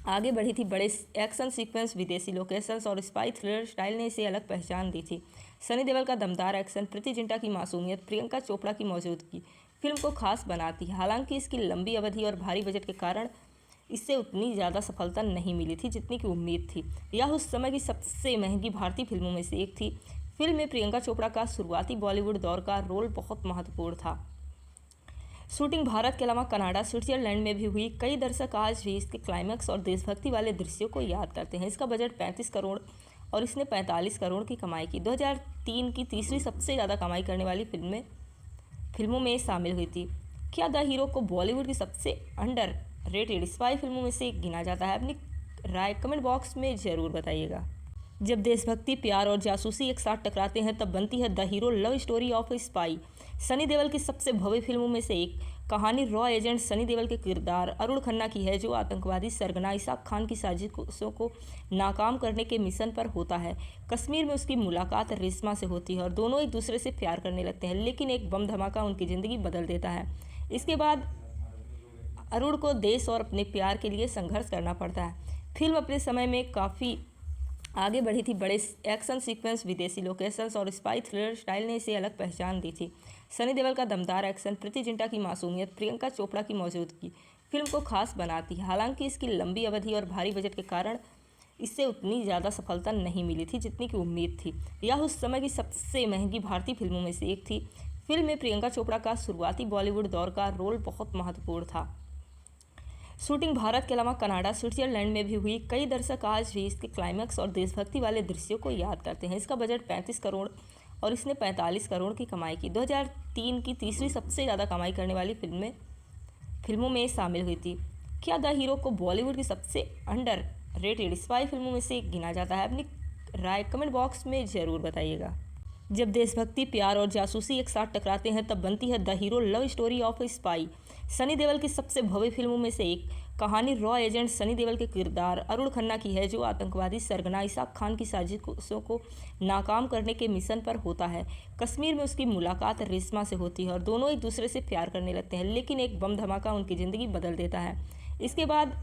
आगे बढ़ी थी। बड़े एक्शन सीक्वेंस, विदेशी लोकेशंस और स्पाई थ्रिलर स्टाइल ने इसे अलग पहचान दी थी। सनी देओल का दमदार एक्शन, प्रीति जिंटा की मासूमियत, प्रियंका चोपड़ा की मौजूदगी फिल्म को खास बनाती है। हालांकि इसकी लंबी अवधि और भारी बजट के कारण इससे उतनी ज़्यादा सफलता नहीं मिली थी जितनी की उम्मीद थी। यह उस समय की सबसे महंगी भारतीय फिल्मों में से एक थी। फिल्म में प्रियंका चोपड़ा का शुरुआती बॉलीवुड दौर का रोल बहुत महत्वपूर्ण था। शूटिंग भारत के अलावा कनाडा, स्विट्जरलैंड में भी हुई। कई दर्शक आज भी इसके क्लाइमैक्स और देशभक्ति वाले दृश्यों को याद करते हैं। इसका बजट 35 करोड़ और इसने 45 करोड़ की कमाई की। 2003 की तीसरी सबसे ज़्यादा कमाई करने वाली फिल्मों में शामिल हुई थी। क्या द हीरो को बॉलीवुड की सबसे अंडर रेटेड स्पाई फिल्मों में से एक गिना जाता है? अपनी राय कमेंट बॉक्स में ज़रूर बताइएगा। जब देशभक्ति, प्यार और जासूसी एक साथ टकराते हैं तब बनती है the hero love story of A spy. Sunny Deol की सबसे भव्य फिल्मों में से एक कहानी रॉ एजेंट सनी देओल के किरदार अरुण खन्ना की है, जो आतंकवादी सरगना इसाक खान की साजिशों को नाकाम करने के मिशन पर होता है। कश्मीर में उसकी मुलाकात रेशमा से होती है और दोनों एक दूसरे से प्यार करने लगते हैं, लेकिन एक बम धमाका उनकी ज़िंदगी बदल देता है। इसके बाद अरुण को देश और अपने प्यार के लिए संघर्ष करना पड़ता है। फिल्म अपने समय में काफ़ी आगे बढ़ी थी। बड़े एक्शन सीक्वेंस, विदेशी लोकेशंस और स्पाई थ्रिलर स्टाइल ने इसे अलग पहचान दी थी। सनी देओल का दमदार एक्शन, प्रीति जिंटा की मासूमियत, प्रियंका चोपड़ा की मौजूदगी फिल्म को खास बनाती है। हालांकि इसकी लंबी अवधि और भारी बजट के कारण इससे उतनी ज़्यादा सफलता नहीं मिली थी जितनी की उम्मीद थी। यह उस समय की सबसे महंगी भारतीय फिल्मों में से एक थी। फिल्म में प्रियंका चोपड़ा का शुरुआती बॉलीवुड दौर का रोल बहुत महत्वपूर्ण था। शूटिंग भारत के अलावा कनाडा, स्विट्जरलैंड में भी हुई। कई दर्शक आज भी इसके क्लाइमैक्स और देशभक्ति वाले दृश्यों को याद करते हैं। इसका बजट 35 करोड़ और इसने 45 करोड़ की कमाई की। 2003 की तीसरी सबसे ज़्यादा कमाई करने वाली फिल्मों में शामिल हुई थी। क्या द हीरो को बॉलीवुड की सबसे अंडर रेटेड स्पाई फिल्मों में से एक गिना जाता है? अपनी राय कमेंट बॉक्स में ज़रूर बताइएगा। जब देशभक्ति, प्यार और जासूसी एक साथ टकराते हैं तब बनती है the hero love story of A spy. Sunny Deol की सबसे भव्य फिल्मों में से एक कहानी रॉ एजेंट सनी देओल के किरदार अरुण खन्ना की है, जो आतंकवादी सरगना इसाक खान की साजिशों को नाकाम करने के मिशन पर होता है। कश्मीर में उसकी मुलाकात रेशमा से होती है और दोनों एक दूसरे से प्यार करने लगते हैं, लेकिन एक बम धमाका उनकी ज़िंदगी बदल देता है। इसके बाद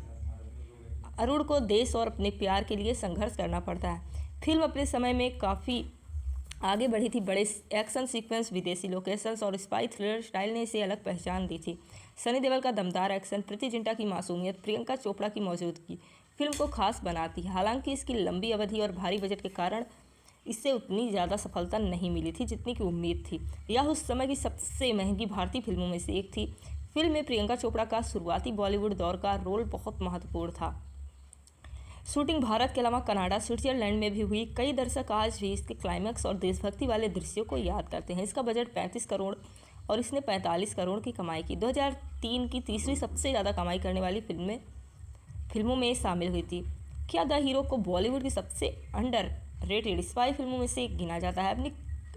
अरुण को देश और अपने प्यार के लिए संघर्ष करना पड़ता है। फिल्म अपने समय में काफ़ी आगे बढ़ी थी। बड़े एक्शन सीक्वेंस, विदेशी लोकेशंस और स्पाई थ्रिलर स्टाइल ने इसे अलग पहचान दी थी। सनी देओल का दमदार एक्शन, प्रीति जिंटा की मासूमियत, प्रियंका चोपड़ा की मौजूदगी फिल्म को खास बनाती है। हालांकि इसकी लंबी अवधि और भारी बजट के कारण इससे उतनी ज़्यादा सफलता नहीं मिली थी जितनी की उम्मीद थी। यह उस समय की सबसे महंगी भारतीय फिल्मों में से एक थी। फिल्म में प्रियंका चोपड़ा का शुरुआती बॉलीवुड दौर का रोल बहुत महत्वपूर्ण था। शूटिंग भारत के अलावा कनाडा, स्विट्जरलैंड में भी हुई। कई दर्शक आज भी इसके क्लाइमैक्स और देशभक्ति वाले दृश्यों को याद करते हैं। इसका बजट 35 करोड़ और इसने 45 करोड़ की कमाई की। 2003 की तीसरी सबसे ज़्यादा कमाई करने वाली फिल्मों में शामिल हुई थी। क्या द हीरो को बॉलीवुड की सबसे अंडर रेटेड स्पाई फिल्मों में से एक गिना जाता है? अपनी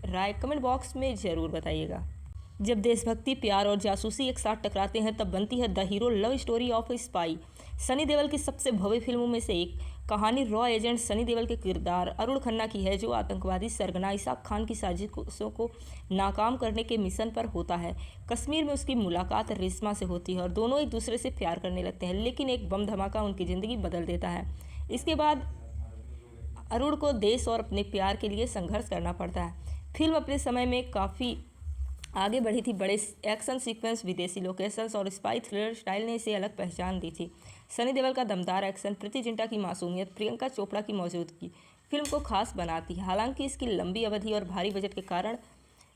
राय कमेंट बॉक्स में ज़रूर बताइएगा। जब देशभक्ति, प्यार और जासूसी एक साथ टकराते हैं तब बनती है the hero love story of A spy. Sunny Deol की सबसे भव्य फिल्मों में से एक कहानी रॉ एजेंट सनी देओल के किरदार अरुण खन्ना की है, जो आतंकवादी सरगना इसाक खान की साजिशों को नाकाम करने के मिशन पर होता है। कश्मीर में उसकी मुलाकात रेशमा से होती है और दोनों एक दूसरे से प्यार करने लगते हैं, लेकिन एक बम धमाका उनकी ज़िंदगी बदल देता है। इसके बाद अरुण को देश और अपने प्यार के लिए संघर्ष करना पड़ता है। फिल्म अपने समय में काफ़ी आगे बढ़ी थी। बड़े एक्शन सीक्वेंस, विदेशी लोकेशंस और स्पाई थ्रिलर स्टाइल ने इसे अलग पहचान दी थी। सनी देओल का दमदार एक्शन, प्रीति जिंटा की मासूमियत, प्रियंका चोपड़ा की मौजूदगी फिल्म को खास बनाती है। हालांकि इसकी लंबी अवधि और भारी बजट के कारण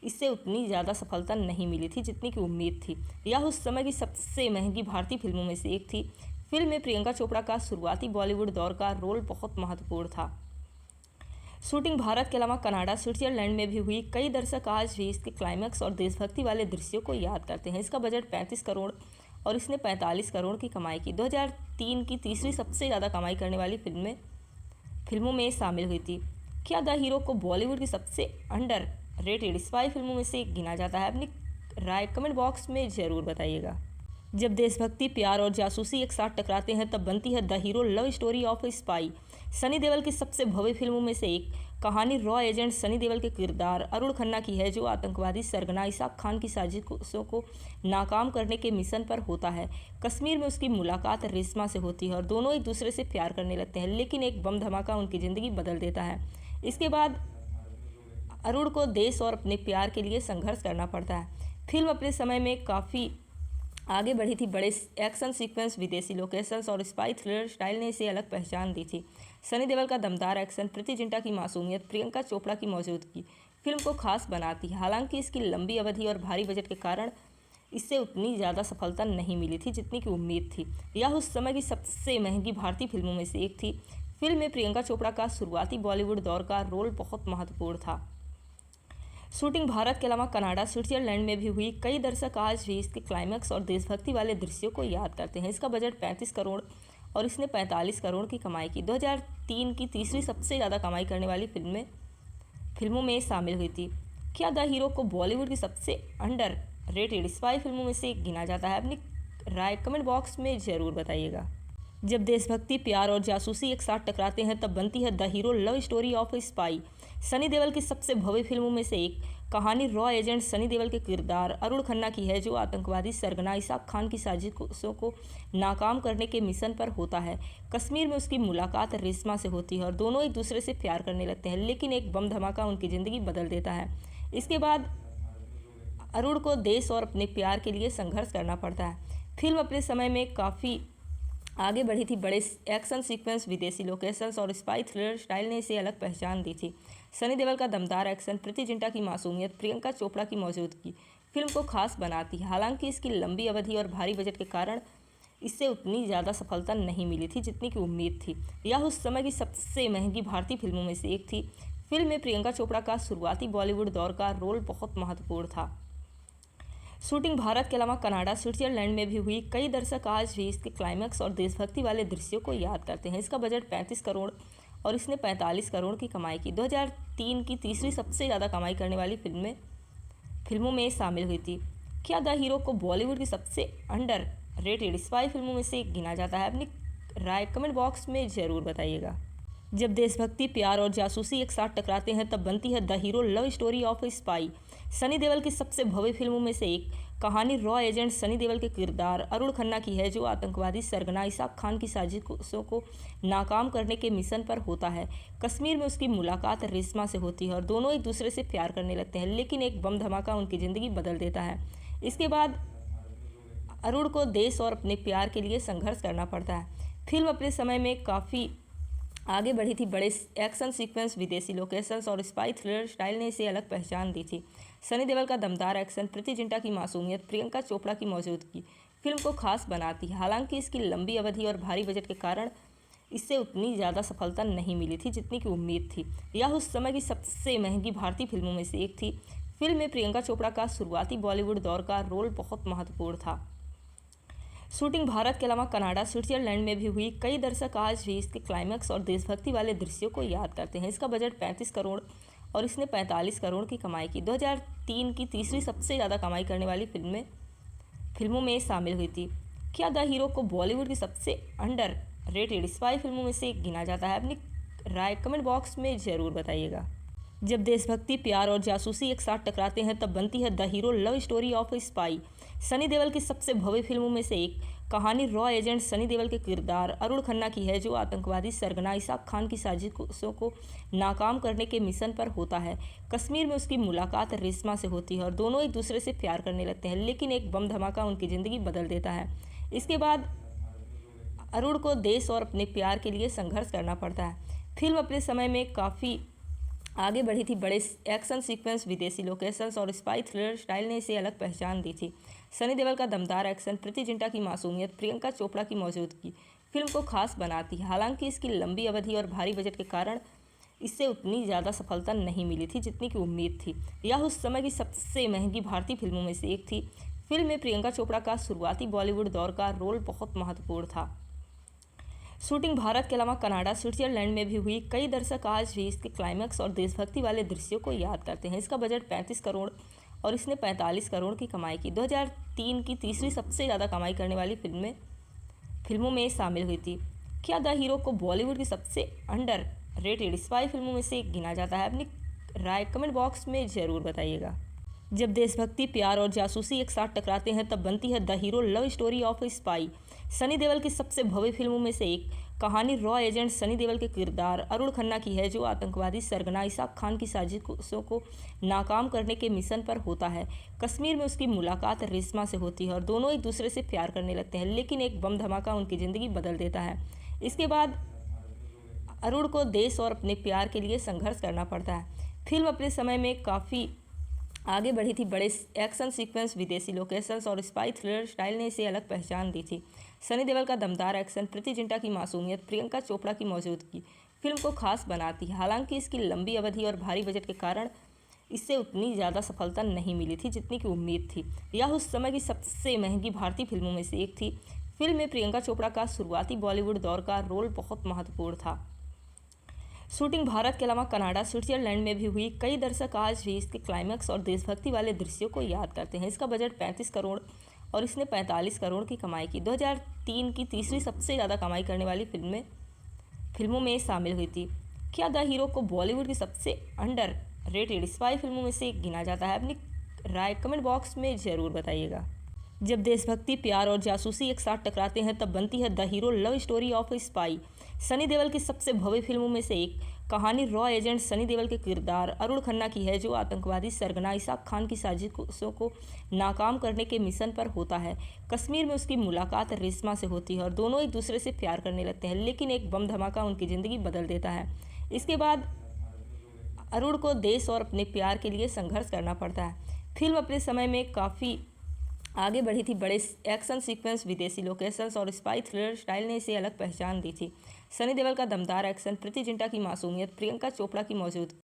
इससे उतनी ज़्यादा सफलता नहीं मिली थी जितनी की उम्मीद थी। यह उस समय की सबसे महंगी भारतीय फिल्मों में से एक थी। फिल्म में प्रियंका चोपड़ा का शुरुआती बॉलीवुड दौर का रोल बहुत महत्वपूर्ण था। शूटिंग भारत के अलावा कनाडा, स्विट्जरलैंड में भी हुई। कई दर्शक आज भी इसके क्लाइमैक्स और देशभक्ति वाले दृश्यों को याद करते हैं। इसका बजट 35 करोड़ और इसने 45 करोड़ की कमाई की। 2003 की तीसरी सबसे ज़्यादा कमाई करने वाली फिल्मों में शामिल हुई थी। क्या द हीरो को बॉलीवुड की सबसे अंडर रेटेड स्पाई फिल्मों में से एक गिना जाता है? अपनी राय कमेंट बॉक्स में ज़रूर बताइएगा। जब देशभक्ति, प्यार और जासूसी एक साथ टकराते हैं तब बनती है the hero love story of A spy. Sunny Deol की सबसे भव्य फिल्मों में से एक कहानी रॉ एजेंट सनी देओल के किरदार अरुण खन्ना की है, जो आतंकवादी सरगना इसाक खान की साजिशों को नाकाम करने के मिशन पर होता है। कश्मीर में उसकी मुलाकात रेशमा से होती है और दोनों एक दूसरे से प्यार करने लगते हैं, लेकिन एक बम धमाका उनकी ज़िंदगी बदल देता है। इसके बाद अरुण को देश और अपने प्यार के लिए संघर्ष करना पड़ता है। फिल्म अपने समय में काफ़ी आगे बढ़ी थी। बड़े एक्शन सीक्वेंस, विदेशी लोकेशंस और स्पाई थ्रिलर स्टाइल ने इसे अलग पहचान दी थी। सनी देओल का दमदार एक्शन, प्रीति जिंटा की मासूमियत, प्रियंका चोपड़ा की मौजूदगी फिल्म को खास बनाती है। हालांकि इसकी लंबी अवधि और भारी बजट के कारण इससे उतनी ज़्यादा सफलता नहीं मिली थी जितनी की उम्मीद थी। यह उस समय की सबसे महंगी भारतीय फिल्मों में से एक थी। फिल्म में प्रियंका चोपड़ा का शुरुआती बॉलीवुड दौर का रोल बहुत महत्वपूर्ण था। शूटिंग भारत के अलावा कनाडा, स्विट्जरलैंड में भी हुई। कई दर्शक आज भी इसके क्लाइमैक्स और देशभक्ति वाले दृश्यों को याद करते हैं। इसका बजट 35 करोड़ और इसने 45 करोड़ की कमाई की। 2003 की तीसरी सबसे ज़्यादा कमाई करने वाली फिल्मों में शामिल हुई थी। क्या द हीरो को बॉलीवुड की सबसे अंडर रेटेड स्पाई फिल्मों में से एक गिना जाता है। अपनी राय कमेंट बॉक्स में ज़रूर बताइएगा। जब देशभक्ति, प्यार और जासूसी एक साथ टकराते हैं तब बनती है the hero love story of A spy. Sunny Deol की सबसे भव्य फिल्मों में से एक कहानी रॉ एजेंट सनी देओल के किरदार अरुण खन्ना की है, जो आतंकवादी सरगना इसाक खान की साजिशों को नाकाम करने के मिशन पर होता है। कश्मीर में उसकी मुलाकात रेशमा से होती है और दोनों एक दूसरे से प्यार करने लगते हैं, लेकिन एक बम धमाका उनकी ज़िंदगी बदल देता है। इसके बाद अरुण को देश और अपने प्यार के लिए संघर्ष करना पड़ता है। फिल्म अपने समय में काफ़ी आगे बढ़ी थी। बड़े एक्शन सीक्वेंस, विदेशी लोकेशंस और स्पाई थ्रिलर स्टाइल ने इसे अलग पहचान दी थी। सनी देओल का दमदार एक्शन, प्रीति जिंटा की मासूमियत, प्रियंका चोपड़ा की मौजूदगी फिल्म को खास बनाती है। हालांकि इसकी लंबी अवधि और भारी बजट के कारण इससे उतनी ज़्यादा सफलता नहीं मिली थी जितनी की उम्मीद थी। यह उस समय की सबसे महंगी भारतीय फिल्मों में से एक थी। फिल्म में प्रियंका चोपड़ा का शुरुआती बॉलीवुड दौर का रोल बहुत महत्वपूर्ण था। शूटिंग भारत के अलावा कनाडा, स्विट्जरलैंड में भी हुई। कई दर्शक आज भी इसके क्लाइमैक्स और देशभक्ति वाले दृश्यों को याद करते हैं। इसका बजट 35 करोड़ और इसने 45 करोड़ की कमाई की। 2003 की तीसरी सबसे ज़्यादा कमाई करने वाली फिल्मों में शामिल हुई थी। क्या द हीरो को बॉलीवुड की सबसे अंडर रेटेड स्पाई फिल्मों में से एक गिना जाता है? अपनी राय कमेंट बॉक्स में ज़रूर बताइएगा। जब देशभक्ति, प्यार और जासूसी एक साथ टकराते हैं तब बनती है the hero love story of A spy. Sunny Deol की सबसे भव्य फिल्मों में से एक कहानी रॉ एजेंट सनी देओल के किरदार अरुण खन्ना की है, जो आतंकवादी सरगना इसाक खान की साजिशों को नाकाम करने के मिशन पर होता है। कश्मीर में उसकी मुलाकात रेशमा से होती है और दोनों एक दूसरे से प्यार करने लगते हैं, लेकिन एक बम धमाका उनकी ज़िंदगी बदल देता है। इसके बाद अरुण को देश और अपने प्यार के लिए संघर्ष करना पड़ता है। फिल्म अपने समय में काफ़ी आगे बढ़ी थी। बड़े एक्शन सीक्वेंस, विदेशी लोकेशंस और स्पाई थ्रिलर स्टाइल ने इसे अलग पहचान दी थी। सनी देओल का दमदार एक्शन, प्रीति जिंटा की मासूमियत, प्रियंका चोपड़ा की मौजूदगी फिल्म को खास बनाती है। हालांकि इसकी लंबी अवधि और भारी बजट के कारण इससे उतनी ज़्यादा सफलता नहीं मिली थी जितनी की उम्मीद थी। यह उस समय की सबसे महंगी भारतीय फिल्मों में से एक थी। फिल्म में प्रियंका चोपड़ा का शुरुआती बॉलीवुड दौर का रोल बहुत महत्वपूर्ण था। शूटिंग भारत के अलावा कनाडा, स्विट्जरलैंड में भी हुई। कई दर्शक आज भी इसके क्लाइमैक्स और देशभक्ति वाले दृश्यों को याद करते हैं। इसका बजट 35 करोड़ और इसने 45 करोड़ की कमाई की। 2003 की तीसरी सबसे ज़्यादा कमाई करने वाली फिल्मों में शामिल हुई थी। क्या द हीरो को बॉलीवुड की सबसे अंडर रेटेड स्पाई फिल्मों में से एक गिना जाता है? अपनी राय कमेंट बॉक्स में ज़रूर बताइएगा। जब देशभक्ति, प्यार और जासूसी एक साथ टकराते हैं तब बनती है the hero love story of A spy. Sunny Deol की सबसे भव्य फिल्मों में से एक कहानी रॉ एजेंट सनी देओल के किरदार अरुण खन्ना की है, जो आतंकवादी सरगना इसाक खान की साजिशों को नाकाम करने के मिशन पर होता है। कश्मीर में उसकी मुलाकात रेशमा से होती है और दोनों एक दूसरे से प्यार करने लगते हैं, लेकिन एक बम धमाका उनकी ज़िंदगी बदल देता है। इसके बाद अरुण को देश और अपने प्यार के लिए संघर्ष करना पड़ता है। फिल्म अपने समय में काफ़ी आगे बढ़ी थी। बड़े एक्शन सीक्वेंस, विदेशी लोकेशंस और स्पाई थ्रिलर स्टाइल ने इसे अलग पहचान दी थी। सनी देओल का दमदार एक्शन, प्रीति जिंटा की मासूमियत, प्रियंका चोपड़ा की मौजूदगी फिल्म को खास बनाती है। हालांकि इसकी लंबी अवधि और भारी बजट के कारण इससे उतनी ज़्यादा सफलता नहीं मिली थी जितनी की उम्मीद थी। यह उस समय की सबसे महंगी भारतीय फिल्मों में से एक थी। फिल्म में प्रियंका चोपड़ा का शुरुआती बॉलीवुड दौर का रोल बहुत महत्वपूर्ण था। शूटिंग भारत के अलावा कनाडा, स्विट्जरलैंड में भी हुई। कई दर्शक आज भी इसके क्लाइमैक्स और देशभक्ति वाले दृश्यों को याद करते हैं। इसका बजट 35 करोड़ और इसने 45 करोड़ की कमाई की। 2003 की तीसरी सबसे ज़्यादा कमाई करने वाली फिल्मों में शामिल हुई थी। क्या द हीरो को बॉलीवुड की सबसे अंडर रेटेड स्पाई फिल्मों में से एक गिना जाता है? अपनी राय कमेंट बॉक्स में ज़रूर बताइएगा। जब देशभक्ति, प्यार और जासूसी एक साथ टकराते हैं तब बनती है the hero love story of A spy. Sunny Deol की सबसे भव्य फिल्मों में से एक कहानी रॉ एजेंट सनी देओल के किरदार अरुण खन्ना की है, जो आतंकवादी सरगना इसाक खान की साजिशों को नाकाम करने के मिशन पर होता है। कश्मीर में उसकी मुलाकात रेशमा से होती है और दोनों एक दूसरे से प्यार करने लगते हैं, लेकिन एक बम धमाका उनकी ज़िंदगी बदल देता है। इसके बाद अरुण को देश और अपने प्यार के लिए संघर्ष करना पड़ता है। फिल्म अपने समय में काफ़ी आगे बढ़ी थी। बड़े एक्शन सीक्वेंस, विदेशी लोकेशंस और स्पाई थ्रिलर स्टाइल ने इसे अलग पहचान दी थी। सनी देओल का दमदार एक्शन, प्रीति जिंटा की मासूमियत, प्रियंका चोपड़ा की मौजूदगी फिल्म को खास बनाती है। हालांकि इसकी लंबी अवधि और भारी बजट के कारण इससे उतनी ज़्यादा सफलता नहीं मिली थी जितनी की उम्मीद थी। यह उस समय की सबसे महंगी भारतीय फिल्मों में से एक थी। फिल्म में प्रियंका चोपड़ा का शुरुआती बॉलीवुड दौर का रोल बहुत महत्वपूर्ण था। शूटिंग भारत के अलावा कनाडा, स्विट्जरलैंड में भी हुई। कई दर्शक आज भी इसके क्लाइमैक्स और देशभक्ति वाले दृश्यों को याद करते हैं। इसका बजट 35 करोड़ और इसने 45 करोड़ की कमाई की। 2003 की तीसरी सबसे ज़्यादा कमाई करने वाली फिल्मों में शामिल हुई थी। क्या द हीरो को बॉलीवुड की सबसे अंडर रेटेड स्पाई फिल्मों में से गिना जाता है? अपनी राय कमेंट बॉक्स में ज़रूर बताइएगा। जब देशभक्ति, प्यार और जासूसी एक साथ टकराते हैं तब बनती है the hero love story of A spy. Sunny Deol की सबसे भव्य फिल्मों में से एक कहानी रॉ एजेंट सनी देओल के किरदार अरुण खन्ना की है, जो आतंकवादी सरगना इसाक खान की साजिशों को नाकाम करने के मिशन पर होता है। कश्मीर में उसकी मुलाकात रेशमा से होती है और दोनों एक दूसरे से प्यार करने लगते हैं, लेकिन एक बम धमाका उनकी ज़िंदगी बदल देता है। इसके बाद अरुण को देश और अपने प्यार के लिए संघर्ष करना पड़ता है। फिल्म अपने समय में काफ़ी आगे बढ़ी थी। बड़े एक्शन सीक्वेंस, विदेशी लोकेशंस और स्पाई थ्रिलर स्टाइल ने इसे अलग पहचान दी थी। सनी देओल का दमदार एक्शन, प्रीति जिंटा की मासूमियत, प्रियंका चोपड़ा की मौजूदगी